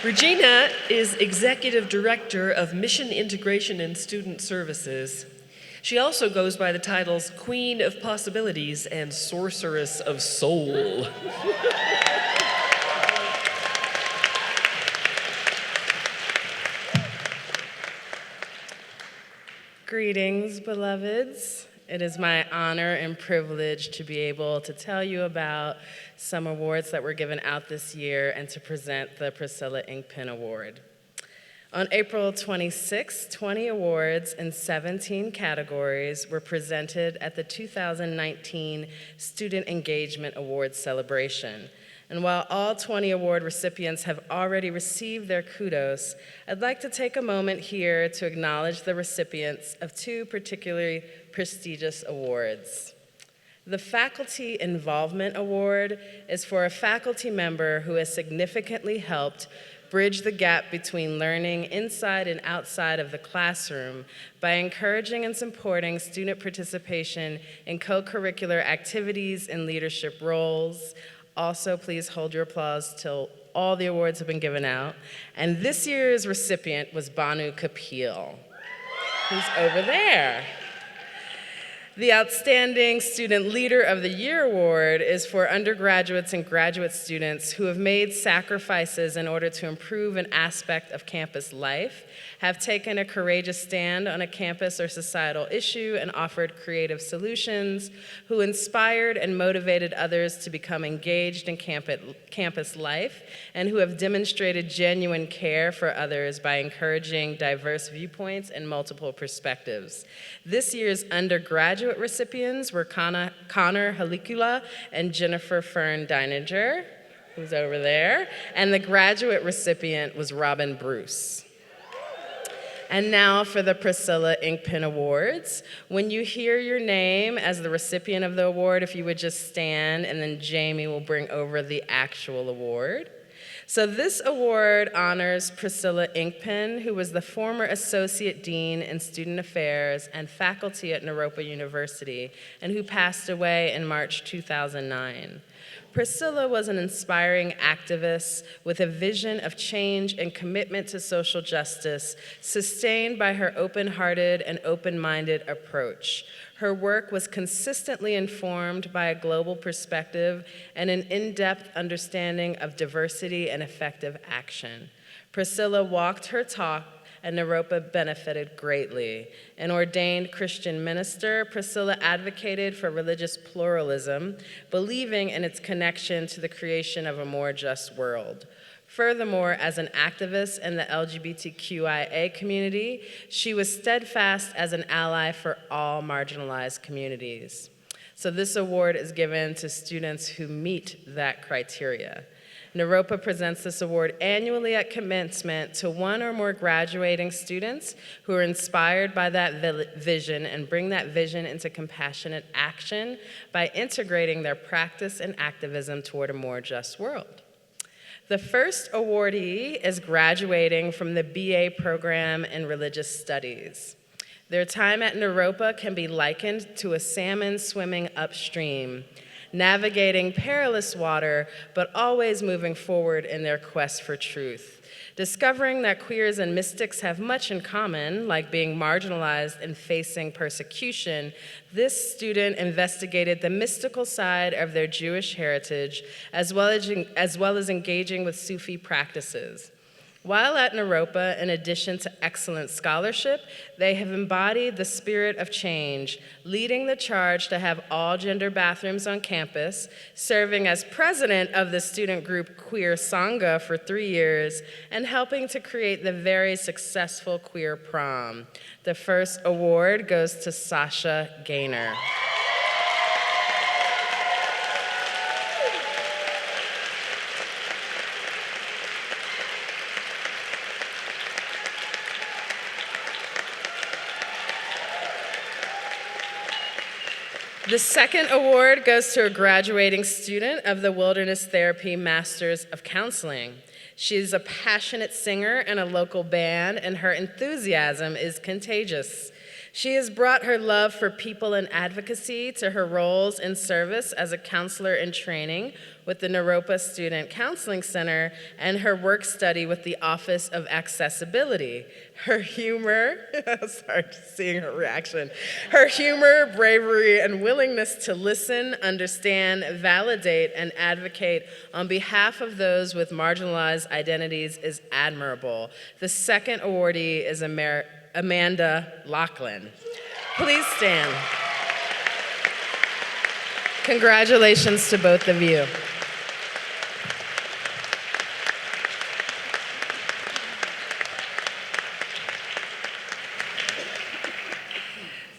Speaker 1: Regina is Executive Director of Mission Integration and Student Services. She also goes by the titles Queen of Possibilities and Sorceress of Soul.
Speaker 8: Greetings, beloveds. It is my honor and privilege to be able to tell you about some awards that were given out this year and to present the Priscilla Inkpen Award. On April 26, 20 awards in 17 categories were presented at the 2019 Student Engagement Awards celebration. And while all 20 award recipients have already received their kudos, I'd like to take a moment here to acknowledge the recipients of two particularly prestigious awards. The Faculty Involvement Award is for a faculty member who has significantly helped bridge the gap between learning inside and outside of the classroom by encouraging and supporting student participation in co-curricular activities and leadership roles. Also, please hold your applause till all the awards have been given out. And this year's recipient was Banu Kapil, who's over there. The Outstanding Student Leader of the Year Award is for undergraduates and graduate students who have made sacrifices in order to improve an aspect of campus life, have taken a courageous stand on a campus or societal issue and offered creative solutions, who inspired and motivated others to become engaged in campus life, and who have demonstrated genuine care for others by encouraging diverse viewpoints and multiple perspectives. This year's undergraduate recipients were Connor Halikula and Jennifer Fern Deininger, who's over there, and the graduate recipient was Robin Bruce. And now for the Priscilla Inkpen Awards. When you hear your name as the recipient of the award, if you would just stand, and then Jamie will bring over the actual award. So this award honors Priscilla Inkpen, who was the former Associate Dean in Student Affairs and faculty at Naropa University, and who passed away in March 2009. Priscilla was an inspiring activist with a vision of change and commitment to social justice, sustained by her open-hearted and open-minded approach. Her work was consistently informed by a global perspective and an in-depth understanding of diversity and effective action. Priscilla walked her talk, and Naropa benefited greatly. An ordained Christian minister, Priscilla advocated for religious pluralism, believing in its connection to the creation of a more just world. Furthermore, as an activist in the LGBTQIA community, she was steadfast as an ally for all marginalized communities. So this award is given to students who meet that criteria. Naropa presents this award annually at Commencement to one or more graduating students who are inspired by that vision and bring that vision into compassionate action by integrating their practice and activism toward a more just world. The first awardee is graduating from the BA program in Religious Studies. Their time at Naropa can be likened to a salmon swimming upstream, navigating perilous water, but always moving forward in their quest for truth. Discovering that queers and mystics have much in common, like being marginalized and facing persecution, this student investigated the mystical side of their Jewish heritage, as well as engaging with Sufi practices. While at Naropa, in addition to excellent scholarship, they have embodied the spirit of change, leading the charge to have all gender bathrooms on campus, serving as president of the student group Queer Sangha for 3 years, and helping to create the very successful Queer Prom. The first award goes to Sasha Gaynor. The second award goes to a graduating student of the Wilderness Therapy Masters of Counseling. She is a passionate singer in a local band, and her enthusiasm is contagious. She has brought her love for people and advocacy to her roles in service as a counselor in training with the Naropa Student Counseling Center and her work study with the Office of Accessibility. Her humor, sorry, just seeing her reaction. Her humor, bravery, and willingness to listen, understand, validate, and advocate on behalf of those with marginalized identities is admirable. The second awardee is Amanda Lachlan. Please stand. Congratulations to both of you.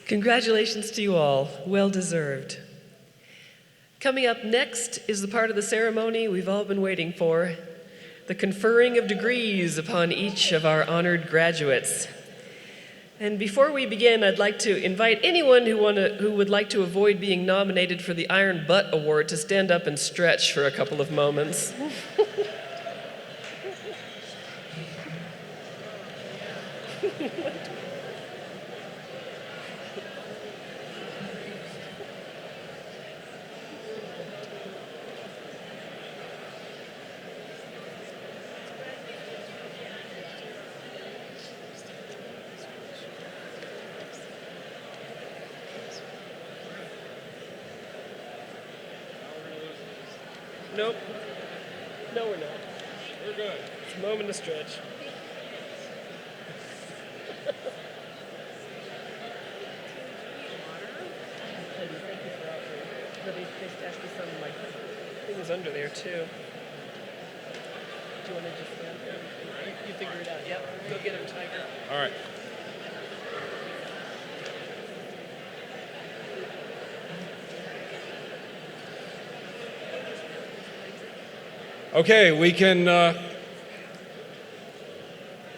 Speaker 1: Congratulations to you all, well deserved. Coming up next is the part of the ceremony we've all been waiting for, the conferring of degrees upon each of our honored graduates. And before we begin, I'd like to invite anyone who would like to avoid being nominated for the Iron Butt Award to stand up and stretch for a couple of moments. Nope. No, we're not.
Speaker 2: We're good.
Speaker 1: It's a moment to stretch. My thing is under there too. Do you want to just stand there? You figure it out. Yep. Go get him, Tiger.
Speaker 2: All right. Okay, we can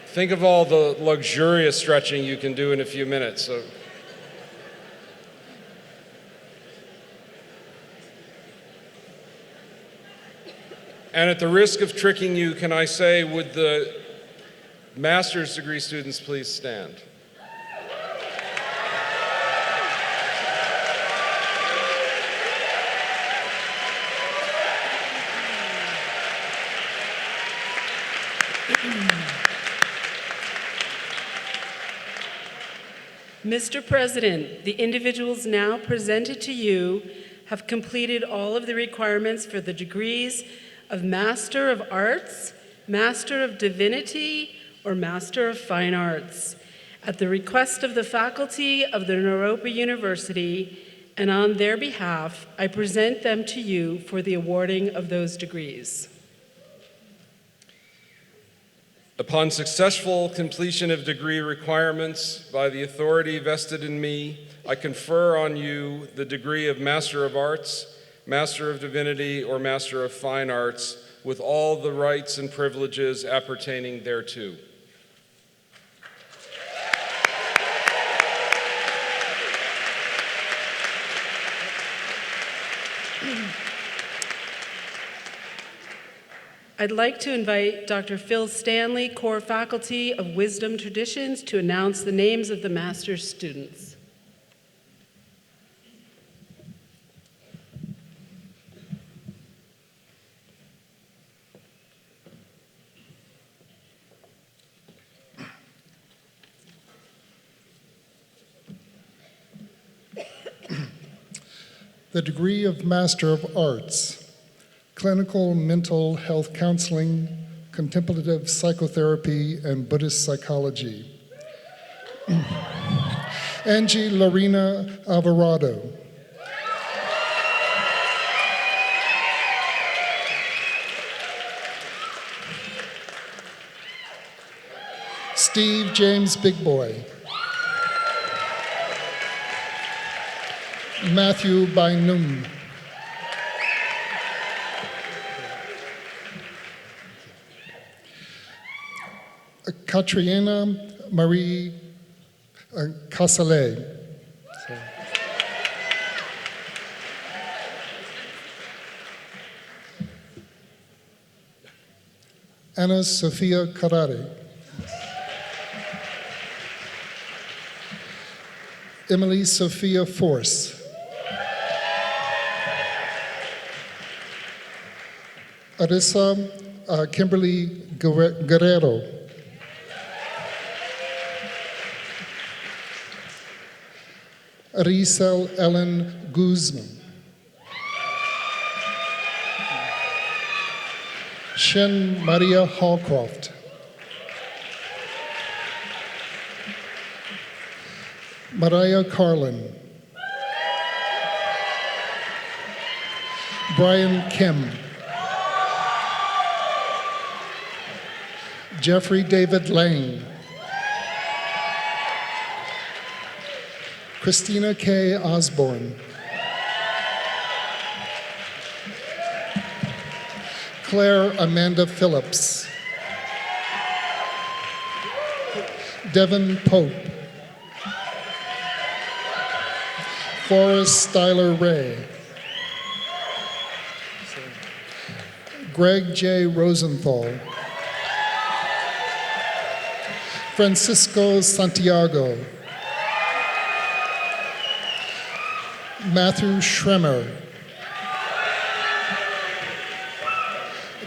Speaker 2: think of all the luxurious stretching you can do in a few minutes. So. And at the risk of tricking you, can I say, would the master's degree students please stand?
Speaker 9: Mr. President, the individuals now presented to you have completed all of the requirements for the degrees of Master of Arts, Master of Divinity, or Master of Fine Arts. At the request of the faculty of the Naropa University, and on their behalf, I present them to you for the awarding of those degrees.
Speaker 2: Upon successful completion of degree requirements by the authority vested in me, I confer on you the degree of Master of Arts, Master of Divinity, or Master of Fine Arts, with all the rights and privileges appertaining thereto.
Speaker 9: I'd like to invite Dr. Phil Stanley, core faculty of Wisdom Traditions, to announce the names of the master's students.
Speaker 10: The degree of Master of Arts, Clinical Mental Health Counseling, Contemplative Psychotherapy, and Buddhist Psychology. Angie Lorena Alvarado. Steve James Big Boy. Matthew Bynum. Katriana Marie Casale. Anna Sofia Carrari. Emily Sophia Force. Arissa Kimberly Guerrero. Arisel Ellen Guzman. Shen Maria Hallcroft. Mariah Carlin. Brian Kim. Jeffrey David Lang. Christina K. Osborne. Claire Amanda Phillips. Devin Pope. Forrest Styler Ray. Greg J. Rosenthal. Francisco Santiago. Matthew Schremer.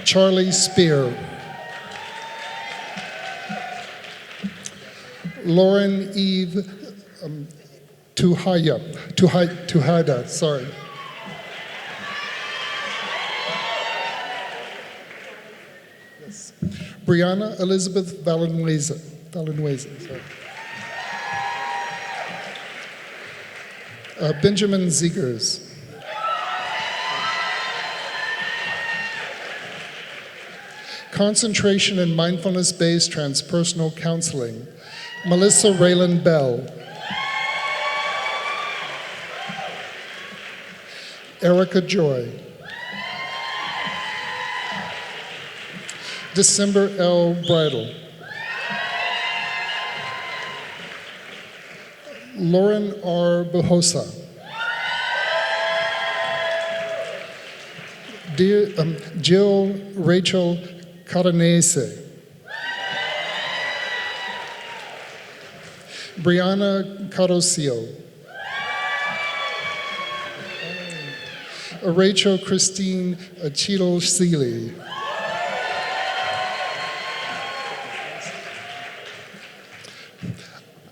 Speaker 10: Charlie Spear. Lauren Eve Tuhada, sorry. Yes. Brianna Elizabeth Valenzuela, sorry. Benjamin Ziegers. Concentration and mindfulness-based transpersonal counseling, Melissa Raylan Bell. Erica Joy. December L. Bridle. Lauren R. Bohosa. Jill Rachel Caranese. Brianna Carosio. Rachel Christine Cheadle Seeley.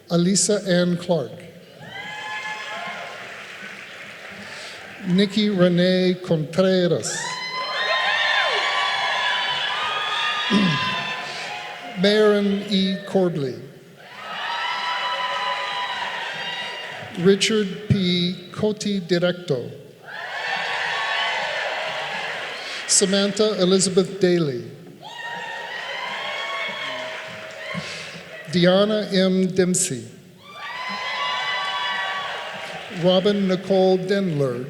Speaker 10: Alisa Ann Clark. Nikki Renee Contreras. Marin E. Cordley. Richard P. Coti Directo. Samantha Elizabeth Daly. Deanna M. Dempsey. Robin Nicole Dendler.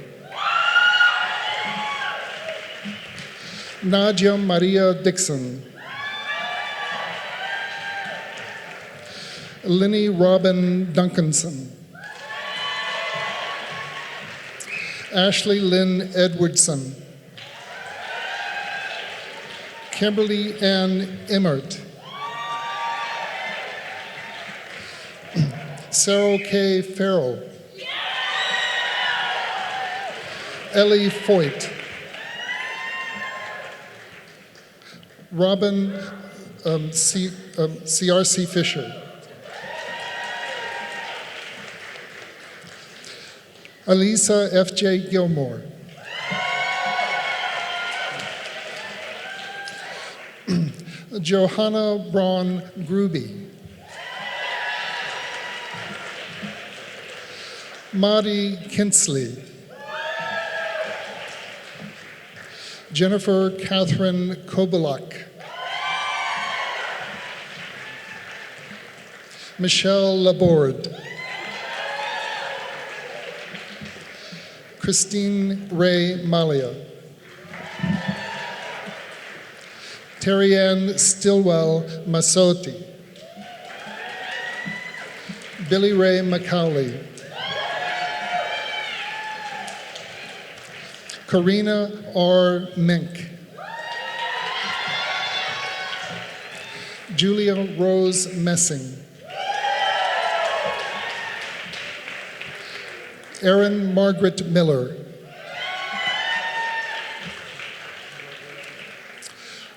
Speaker 10: Nadia Maria Dixon. Lenny Robin Duncanson. Ashley Lynn Edwardson. Kimberly Ann Emmert. Sarah K. Farrell. Ellie Foyt. Robin C.R.C. Fisher. Alisa F.J. Gilmore. Johanna Braun Gruby. Madi Kinsley. Jennifer Catherine Kobalak. Michelle Laborde. Christine Ray Malia. Terry Ann Stillwell Masotti. Billy Ray McCauley. Karina R. Mink. Julia Rose Messing. Erin Margaret Miller.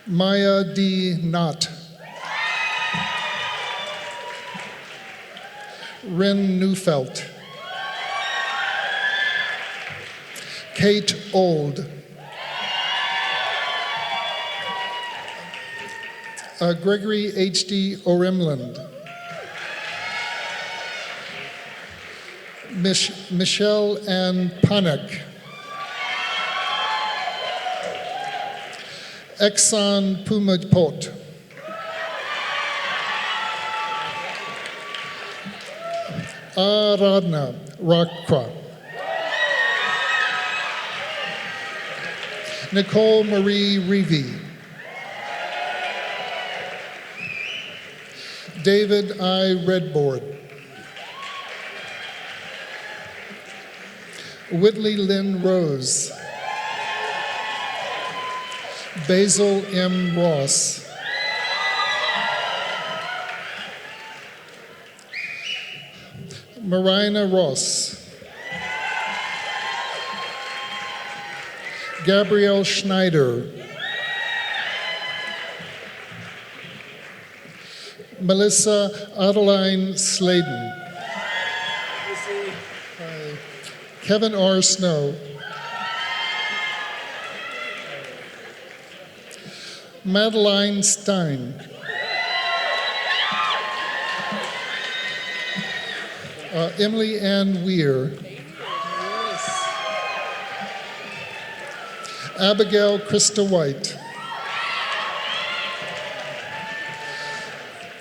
Speaker 10: Maya D. Knott. Ren Neufeld. Kate Old. Gregory H.D. Oremland. Michelle Ann Panek. Exxon Pumapot. Aradna Rakra. Nicole Marie Reevy. David I. Redboard. Whitley Lynn Rose. Basil M. Ross. Marina Ross. Gabrielle Schneider. Melissa Adeline Sladen. Kevin R. Snow. Madeline Stein. Emily Ann Weir. Abigail Krista White.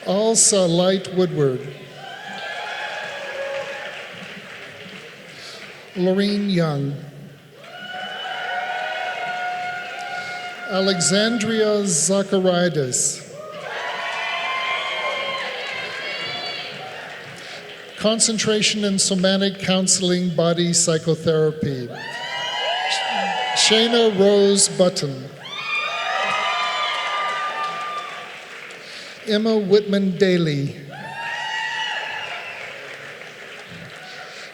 Speaker 10: Alsa Light Woodward. Lorene Young. Alexandria Zachariadis. Concentration in Somatic Counseling Body Psychotherapy. Shayna Rose Button. Emma Whitman Daly.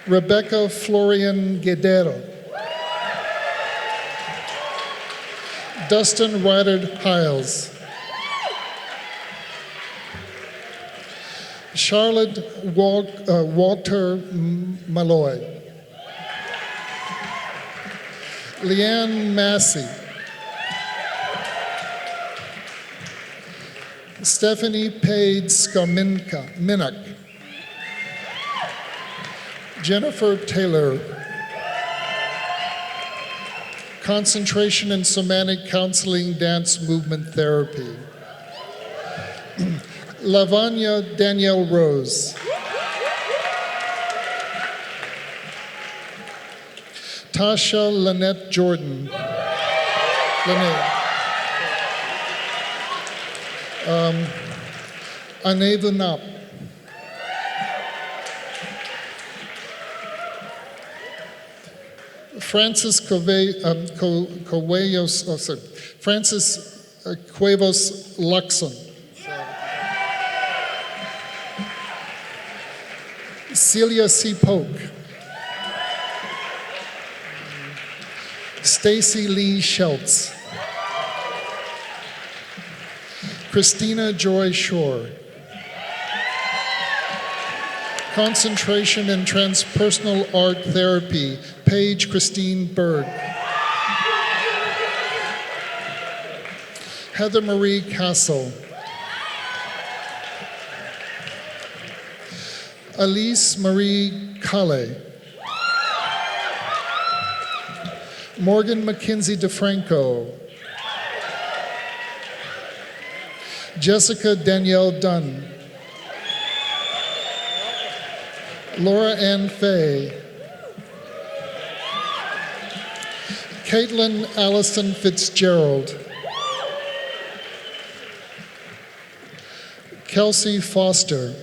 Speaker 10: Rebecca Florian Guerrero. Dustin Ryder Hiles. Charlotte Walter Malloy. Leanne Massey. Stephanie Pade Minnock. Jennifer Taylor. Concentration in Somatic Counseling Dance Movement Therapy. Lavanya Danielle Rose. Tasha Lynette Jordan. Anevu Nap. Francis Cuevos Luxon. Celia C. Polk. Stacy Lee Schultz. Christina Joy Shore. Concentration in Transpersonal Art Therapy, Paige Christine Berg. Heather Marie Castle. Elise Marie Calle. Morgan McKenzie DeFranco. Jessica Danielle Dunn. Laura Ann Fay. Caitlin Allison Fitzgerald. Kelsey Foster.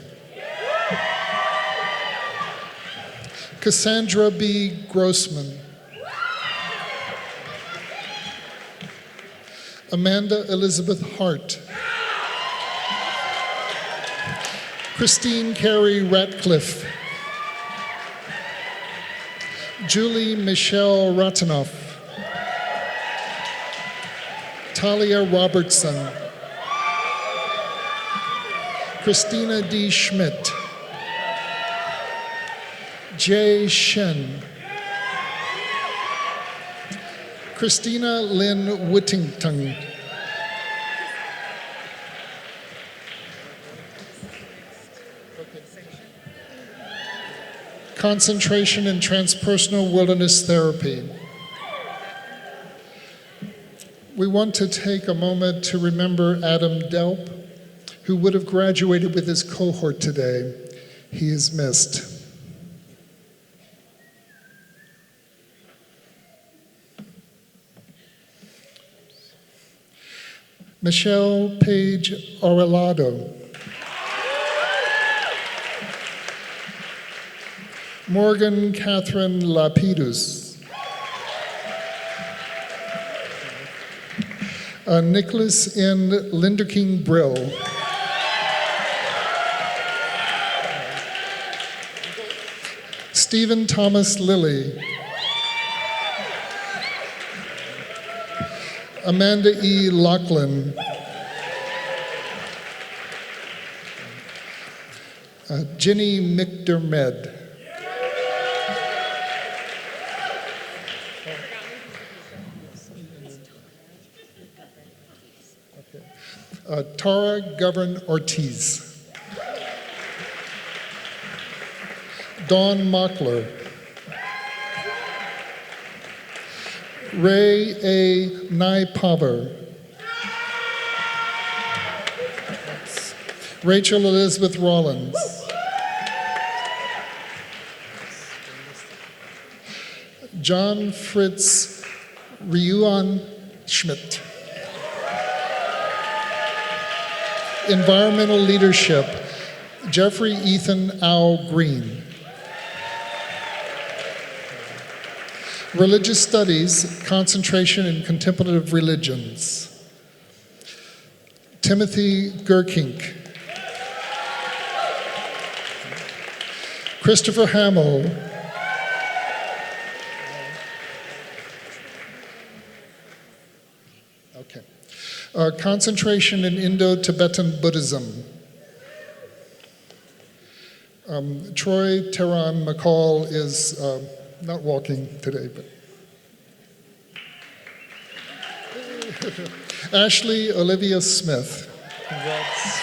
Speaker 10: Cassandra B. Grossman. Amanda Elizabeth Hart. Christine Carey Ratcliffe, Julie Michelle Ratanoff, Talia Robertson, Christina D. Schmidt, Jay Shen, Christina Lynn Whittington, concentration in transpersonal wilderness therapy. We want to take a moment to remember Adam Delp, who would have graduated with his cohort today. He is missed. Michelle Page Arellado, Morgan Catherine Lapidus, Nicholas N. Linderking Brill, Stephen Thomas Lilly, Amanda E. Lachlan, Jenny McDermott, Tara Govern Ortiz, Dawn Mockler, Ray A. Naipaver, Rachel Elizabeth Rollins, John Fritz Ryuan Schmidt, Environmental Leadership, Jeffrey Ethan Al Green, Religious Studies, Concentration in Contemplative Religions, Timothy Gerkink, Christopher Hamill, concentration in Indo-Tibetan Buddhism. Troy Tehran McCall is not walking today, but Ashley Olivia Smith. Congrats.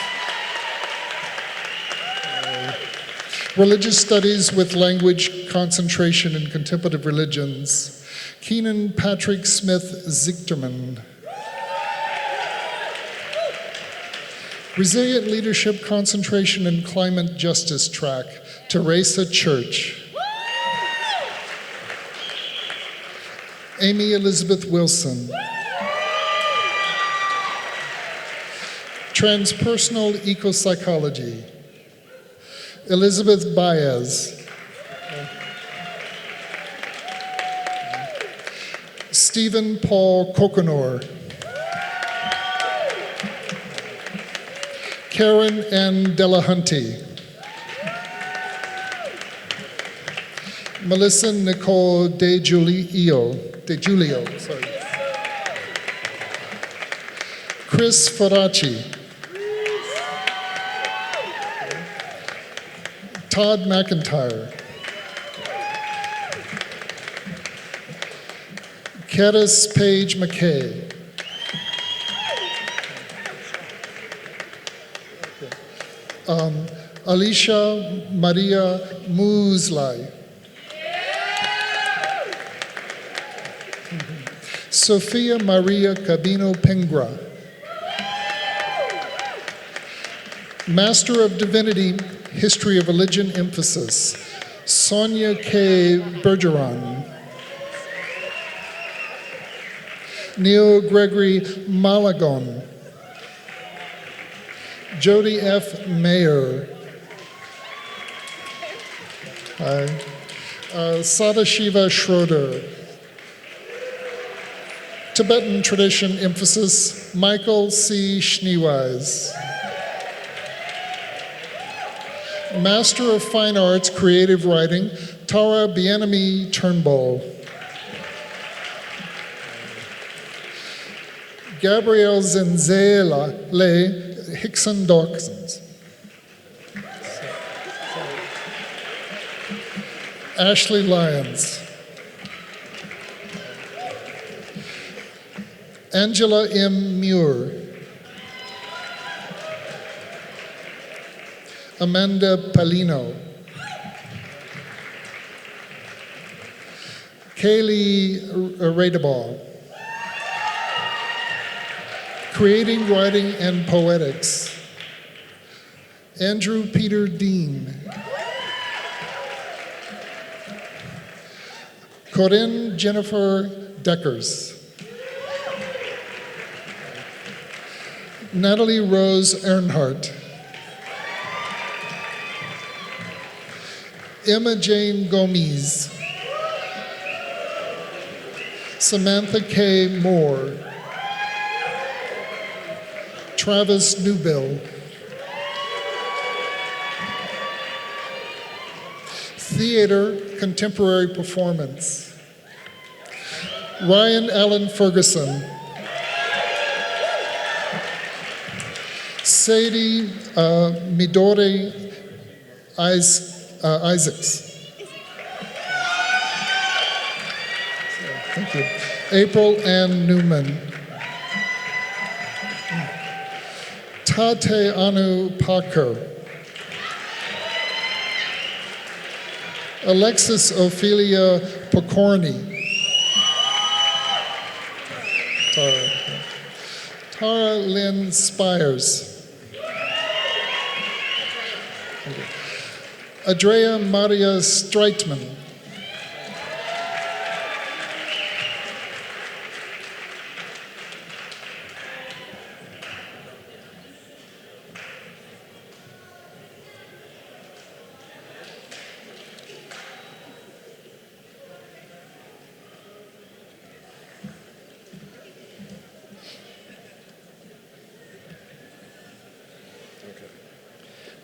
Speaker 10: Religious Studies with Language, Concentration in Contemplative Religions. Keenan Patrick Smith Zichterman. Resilient Leadership, Concentration in Climate Justice track, Teresa Church. Amy Elizabeth Wilson. Transpersonal Ecopsychology, Elizabeth Baez. Stephen Paul Coconor. Karen N. Delahunty. Melissa Nicole De Giulio, sorry. Chris Faraci. Todd McIntyre. Caddis Page McKay. Alicia Maria Muslai. Sophia Maria Cabino Pengra. Master of Divinity, History of Religion Emphasis, Sonia K. Bergeron. Neil Gregory Malagon. Jody F. Mayer. Hi. Sadashiva Schroeder. Tibetan Tradition Emphasis, Michael C. Schneewise. Master of Fine Arts, Creative Writing, Tara Bienemy Turnbull. Gabrielle Zenzela Le Hickson Dawkins. Ashley Lyons. Angela M. Muir. Amanda Palino. Kaylee Radeball. Creating Writing and Poetics. Andrew Peter Dean. Corinne Jennifer Deckers. Natalie Rose Earnhardt. Emma Jane Gomez. Samantha K. Moore. Travis Newbill. Theater, Contemporary Performance. Ryan Allen Ferguson. Sadie Midori Isaacs. Thank you. April Ann Newman. Tate Anu Parker. Alexis Ophelia Pokorny. Tara Lynn Spires. Andrea Maria Streitman.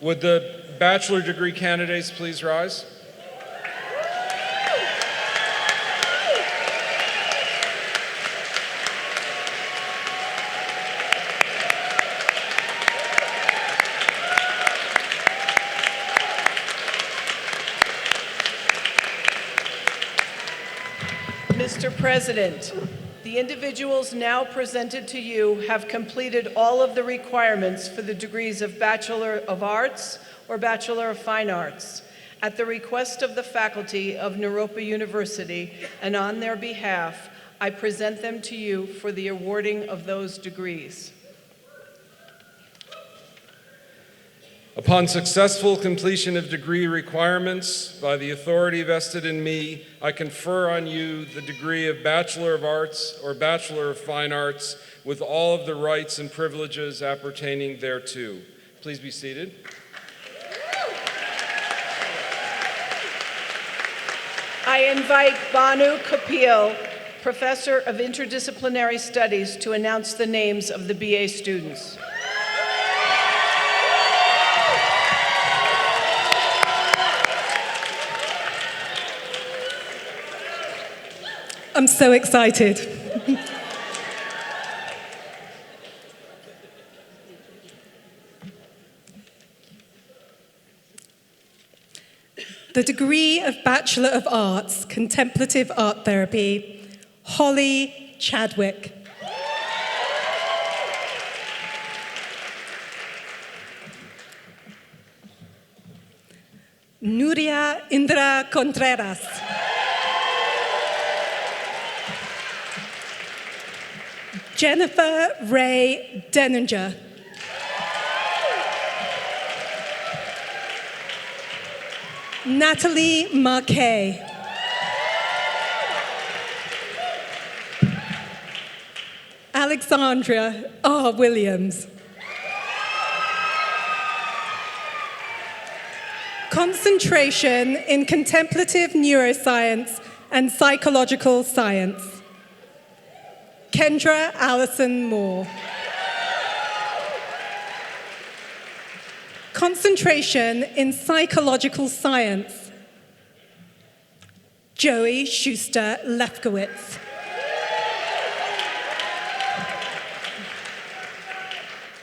Speaker 2: Would the bachelor degree candidates please rise?
Speaker 11: Mr. President, the individuals now presented to you have completed all of the requirements for the degrees of Bachelor of Arts or Bachelor of Fine Arts. At the request of the faculty of Naropa University and on their behalf, I present them to you for the awarding of those degrees.
Speaker 2: Upon successful completion of degree requirements by the authority vested in me, I confer on you the degree of Bachelor of Arts or Bachelor of Fine Arts with all of the rights and privileges appertaining thereto. Please be seated.
Speaker 11: I invite Banu Kapil, Professor of Interdisciplinary Studies, to announce the names of the BA students.
Speaker 12: I'm so excited. The degree of Bachelor of Arts, Contemplative Art Therapy, Holly Chadwick. Nuria Indra Contreras. Jennifer Ray Denninger. Natalie Marquet. Alexandria R. Williams. Concentration in Contemplative Neuroscience and Psychological Science. Kendra Allison Moore. Concentration in psychological science. Joey Schuster Lefkowitz.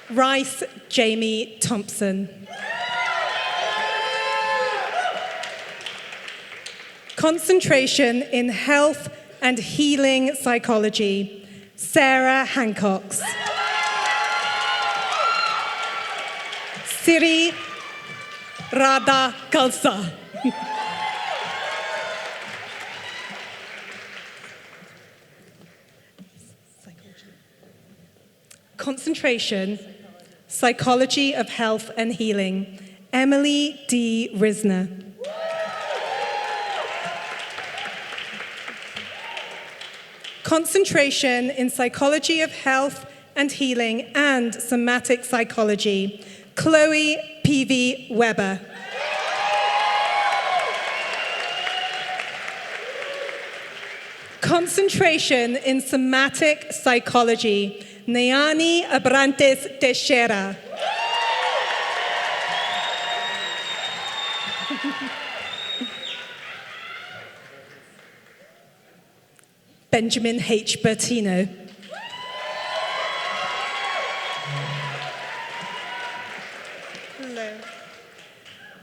Speaker 12: Rice Jamie Thompson. Concentration in health and healing psychology. Sarah Hancocks. Siri Radha Kalsa. Concentration, Psychology of Health and Healing. Emily D. Risner. Concentration in Psychology of Health and Healing and Somatic Psychology. Chloe P.V. Weber. Concentration in Somatic Psychology. Nayani Abrantes Teixeira. Benjamin H. Bertino. Hello.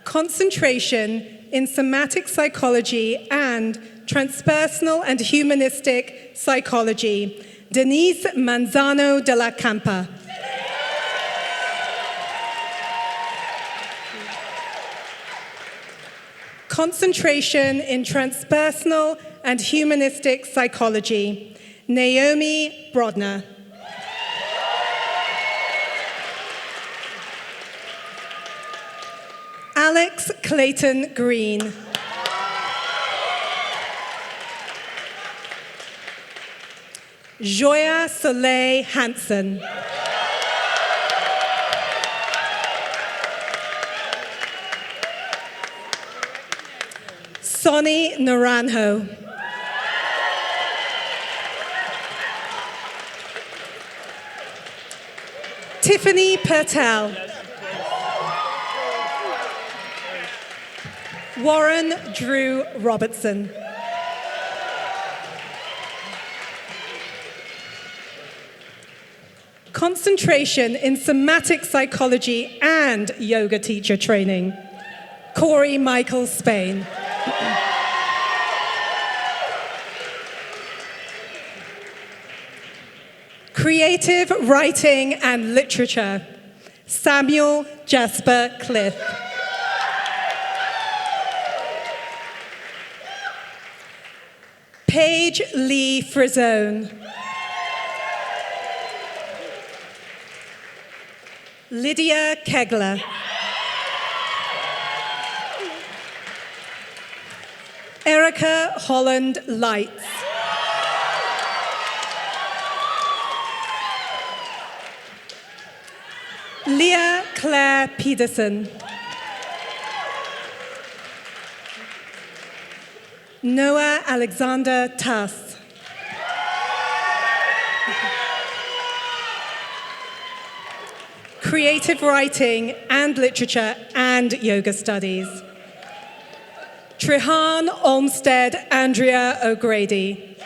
Speaker 12: Concentration in Somatic Psychology and Transpersonal and Humanistic Psychology. Denise Manzano de la Campa. Concentration in Transpersonal and Humanistic Psychology. Naomi Brodner. Alex Clayton Green. Joya Soleil Hansen. Sonny Naranjo. Tiffany Pertel. Warren Drew Robertson. Concentration in Somatic Psychology and Yoga Teacher Training. Corey Michael Spain. Creative Writing and Literature. Samuel Jasper Cliff. Paige Lee Frizone. Lydia Kegler. Erica Holland Lights. Leah Claire Peterson. Noah Alexander Tass. Creative Writing and Literature and Yoga Studies. Trehan Olmsted Andrea O'Grady.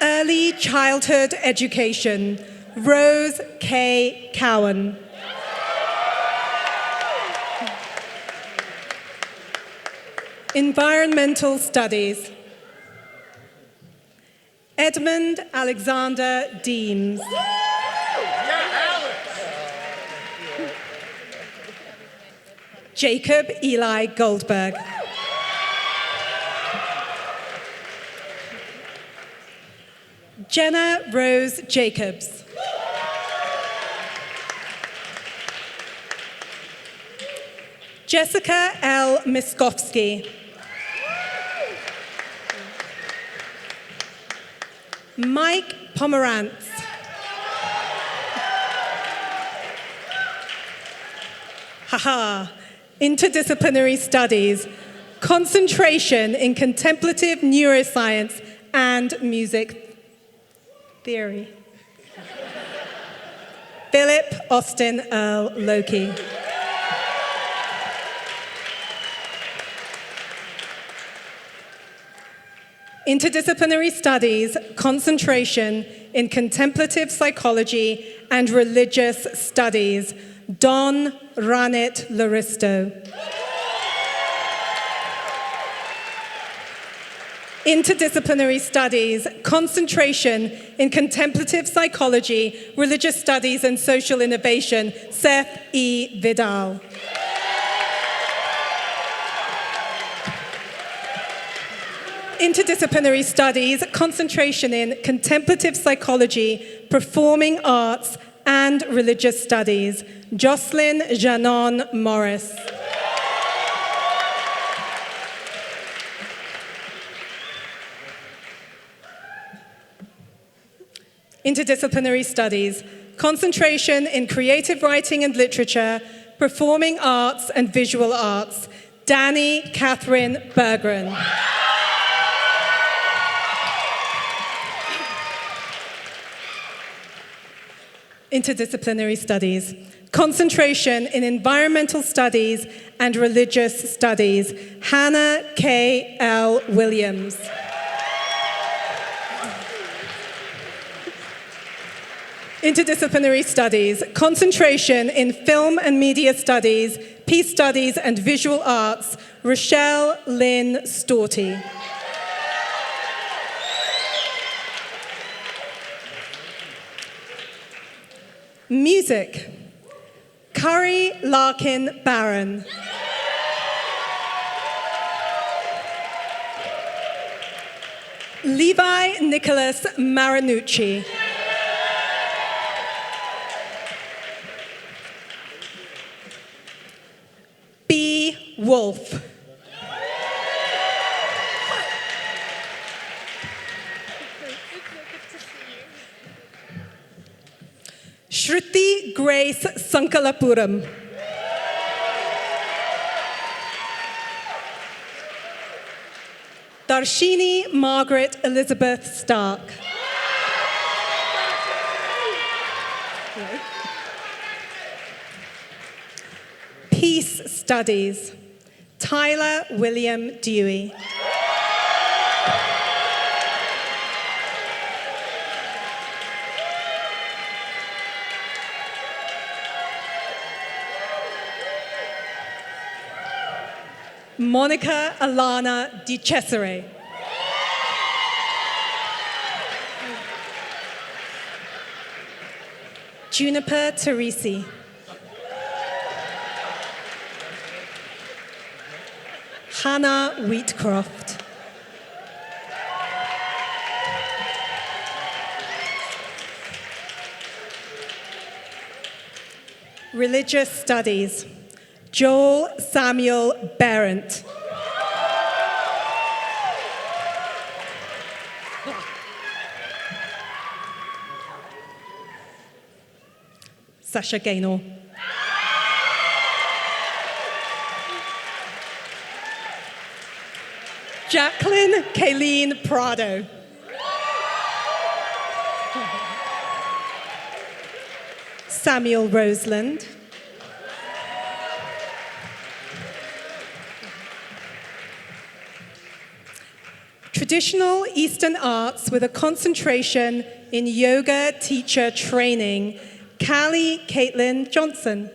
Speaker 12: Early Childhood Education, Rose K. Cowan. Environmental Studies. Edmund Alexander Deems. Jacob Eli Goldberg. Jenna Rose Jacobs. Jessica L. Miskovsky. Mike Pomerantz. Haha. Interdisciplinary Studies. Concentration in Contemplative Neuroscience and Music Theory. Philip Austin Earl Loki. Interdisciplinary Studies, concentration in contemplative psychology and religious studies, Don Ranit Laristo. Interdisciplinary Studies, concentration in contemplative psychology, religious studies and social innovation, Seth E. Vidal. Interdisciplinary Studies, concentration in contemplative psychology, performing arts, and religious studies, Jocelyn Janon Morris. Interdisciplinary Studies, concentration in creative writing and literature, performing arts and visual arts, Danny Catherine Berggren. Interdisciplinary Studies, concentration in environmental studies and religious studies, Hannah K. L. Williams. Interdisciplinary Studies, concentration in film and media studies, peace studies and visual arts, Rochelle Lynn Storty. Music, Curry Larkin Barron. Levi Nicholas Marinucci. B. Wolf. Shruti Grace Sankalapuram. Darshini Margaret Elizabeth Stark. Peace Studies, Tyler William Dewey. Monica Alana Di Cesare. Juniper Teresi. Hannah Wheatcroft. Religious Studies, Joel Samuel Berendt. Sasha Gaynor. Jacqueline Kayleen Prado. Samuel Roseland. Traditional Eastern arts with a concentration in yoga teacher training, Callie Caitlin Johnson.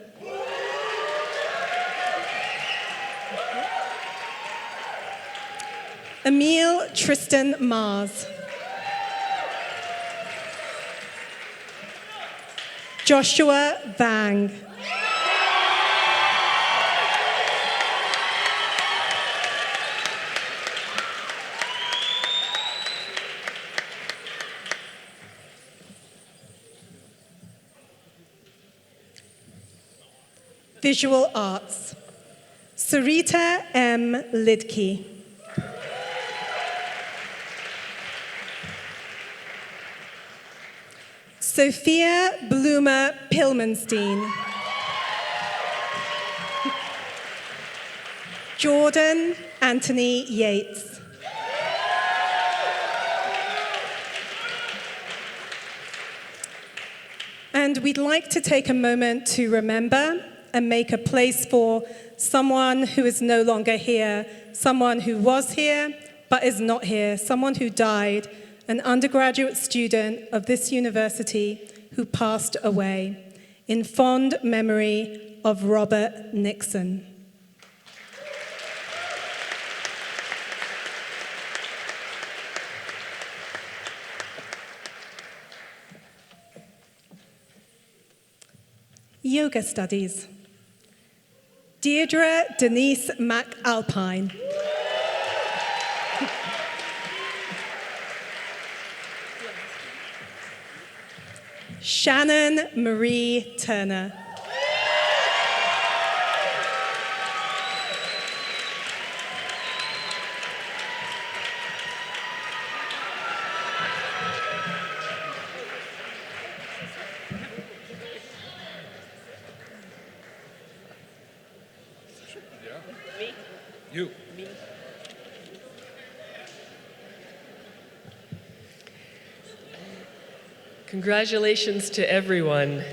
Speaker 12: Emile Tristan Mars. Joshua Vang. Visual Arts, Sarita M. Lidke. Sophia Bloomer Pilmenstein. Jordan Anthony Yates. And we'd like to take a moment to remember and make a place for someone who is no longer here, someone who was here but is not here, someone who died, an undergraduate student of this university who passed away, in fond memory of Robert Nixon. Yoga studies. Deirdre Denise McAlpine. Shannon Marie Turner.
Speaker 2: You.
Speaker 1: Congratulations to everyone.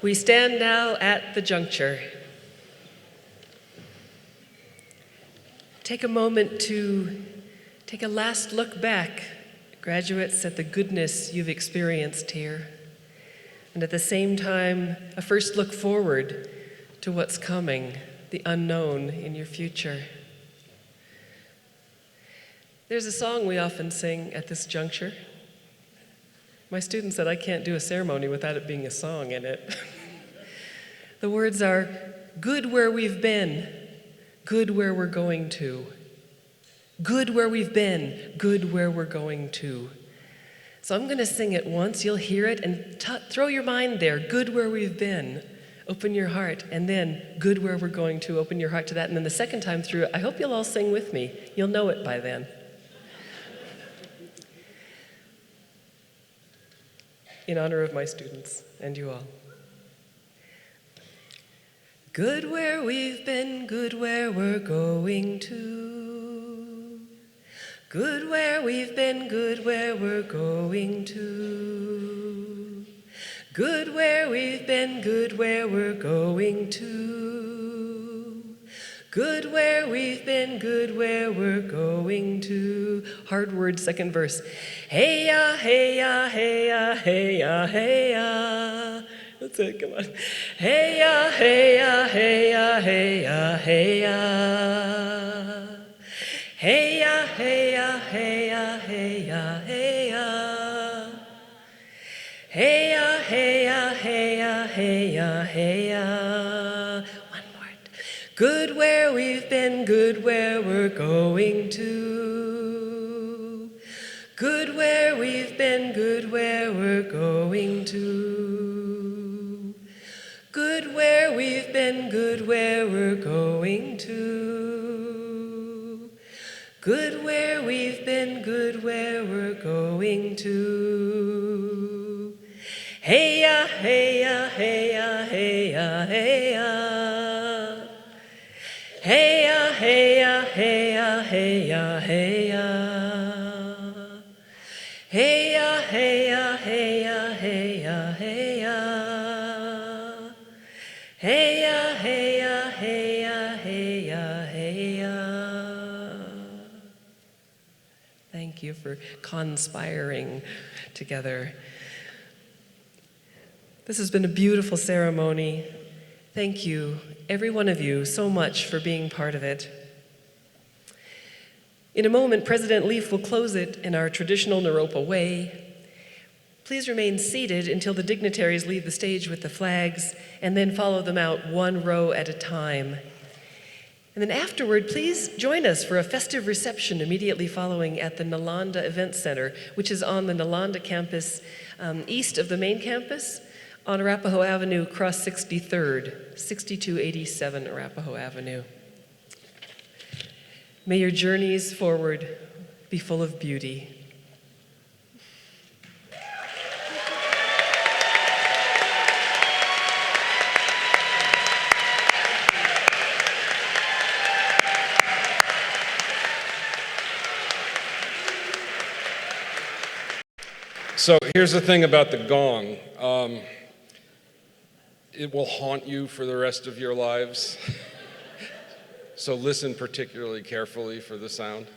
Speaker 1: We stand now at the juncture. Take a moment to take a last look back, graduates, at the goodness you've experienced here. And at the same time, a first look forward to what's coming, the unknown in your future. There's a song we often sing at this juncture. My students said I can't do a ceremony without it being a song in it. The words are, good where we've been, good where we're going to. Good where we've been, good where we're going to. So I'm going to sing it once, you'll hear it, and throw your mind there, good where we've been. Open your heart, and then good where we're going to, open your heart to that. And then the second time through, I hope you'll all sing with me. You'll know it by then. In honor of my students and you all. Good where we've been, good where we're going to. Good where we've been, good where we're going to. Good where we've been, good where we're going to. Good where we've been, good where we're going to. Hard word, second verse. Hey ya, hey ya, hey ya, hey ya, hey ya. That's it, come on. Hey ya, hey ya, hey ya, hey ya, hey ya. Hey ya, hey ya, hey ya, hey ya, hey ya. Hey ya, hey ya, hey ya, hey ya, hey ya. One more. Good where we've been, good where we're going to. Good where we've been, good where we're going to. Good where we've been, good where we're going to. Good where we've been, good where we're going to. Hey ya, hey ya, hey ya, hey ya, hey ya. Hey ya, hey ya, hey ya, hey ya, hey ya. Hey ya, hey ya, hey ya, hey ya, hey ya. Hey ya, hey ya, hey ya, hey ya, hey ya. Thank you for conspiring together. This has been a beautiful ceremony. Thank you, every one of you, so much for being part of it. In a moment, President Leaf will close it in our traditional Naropa way. Please remain seated until the dignitaries leave the stage with the flags, and then follow them out one row at a time. And then afterward, please join us for a festive reception immediately following at the Nalanda Event Center, which is on the Nalanda campus east of the main campus on Arapahoe Avenue, across 63rd, 6287 Arapahoe Avenue. May your journeys forward be full of beauty.
Speaker 2: So here's the thing about the gong. It will haunt you for the rest of your lives. So listen particularly carefully for the sound.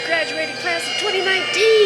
Speaker 13: Graduating class of 2019.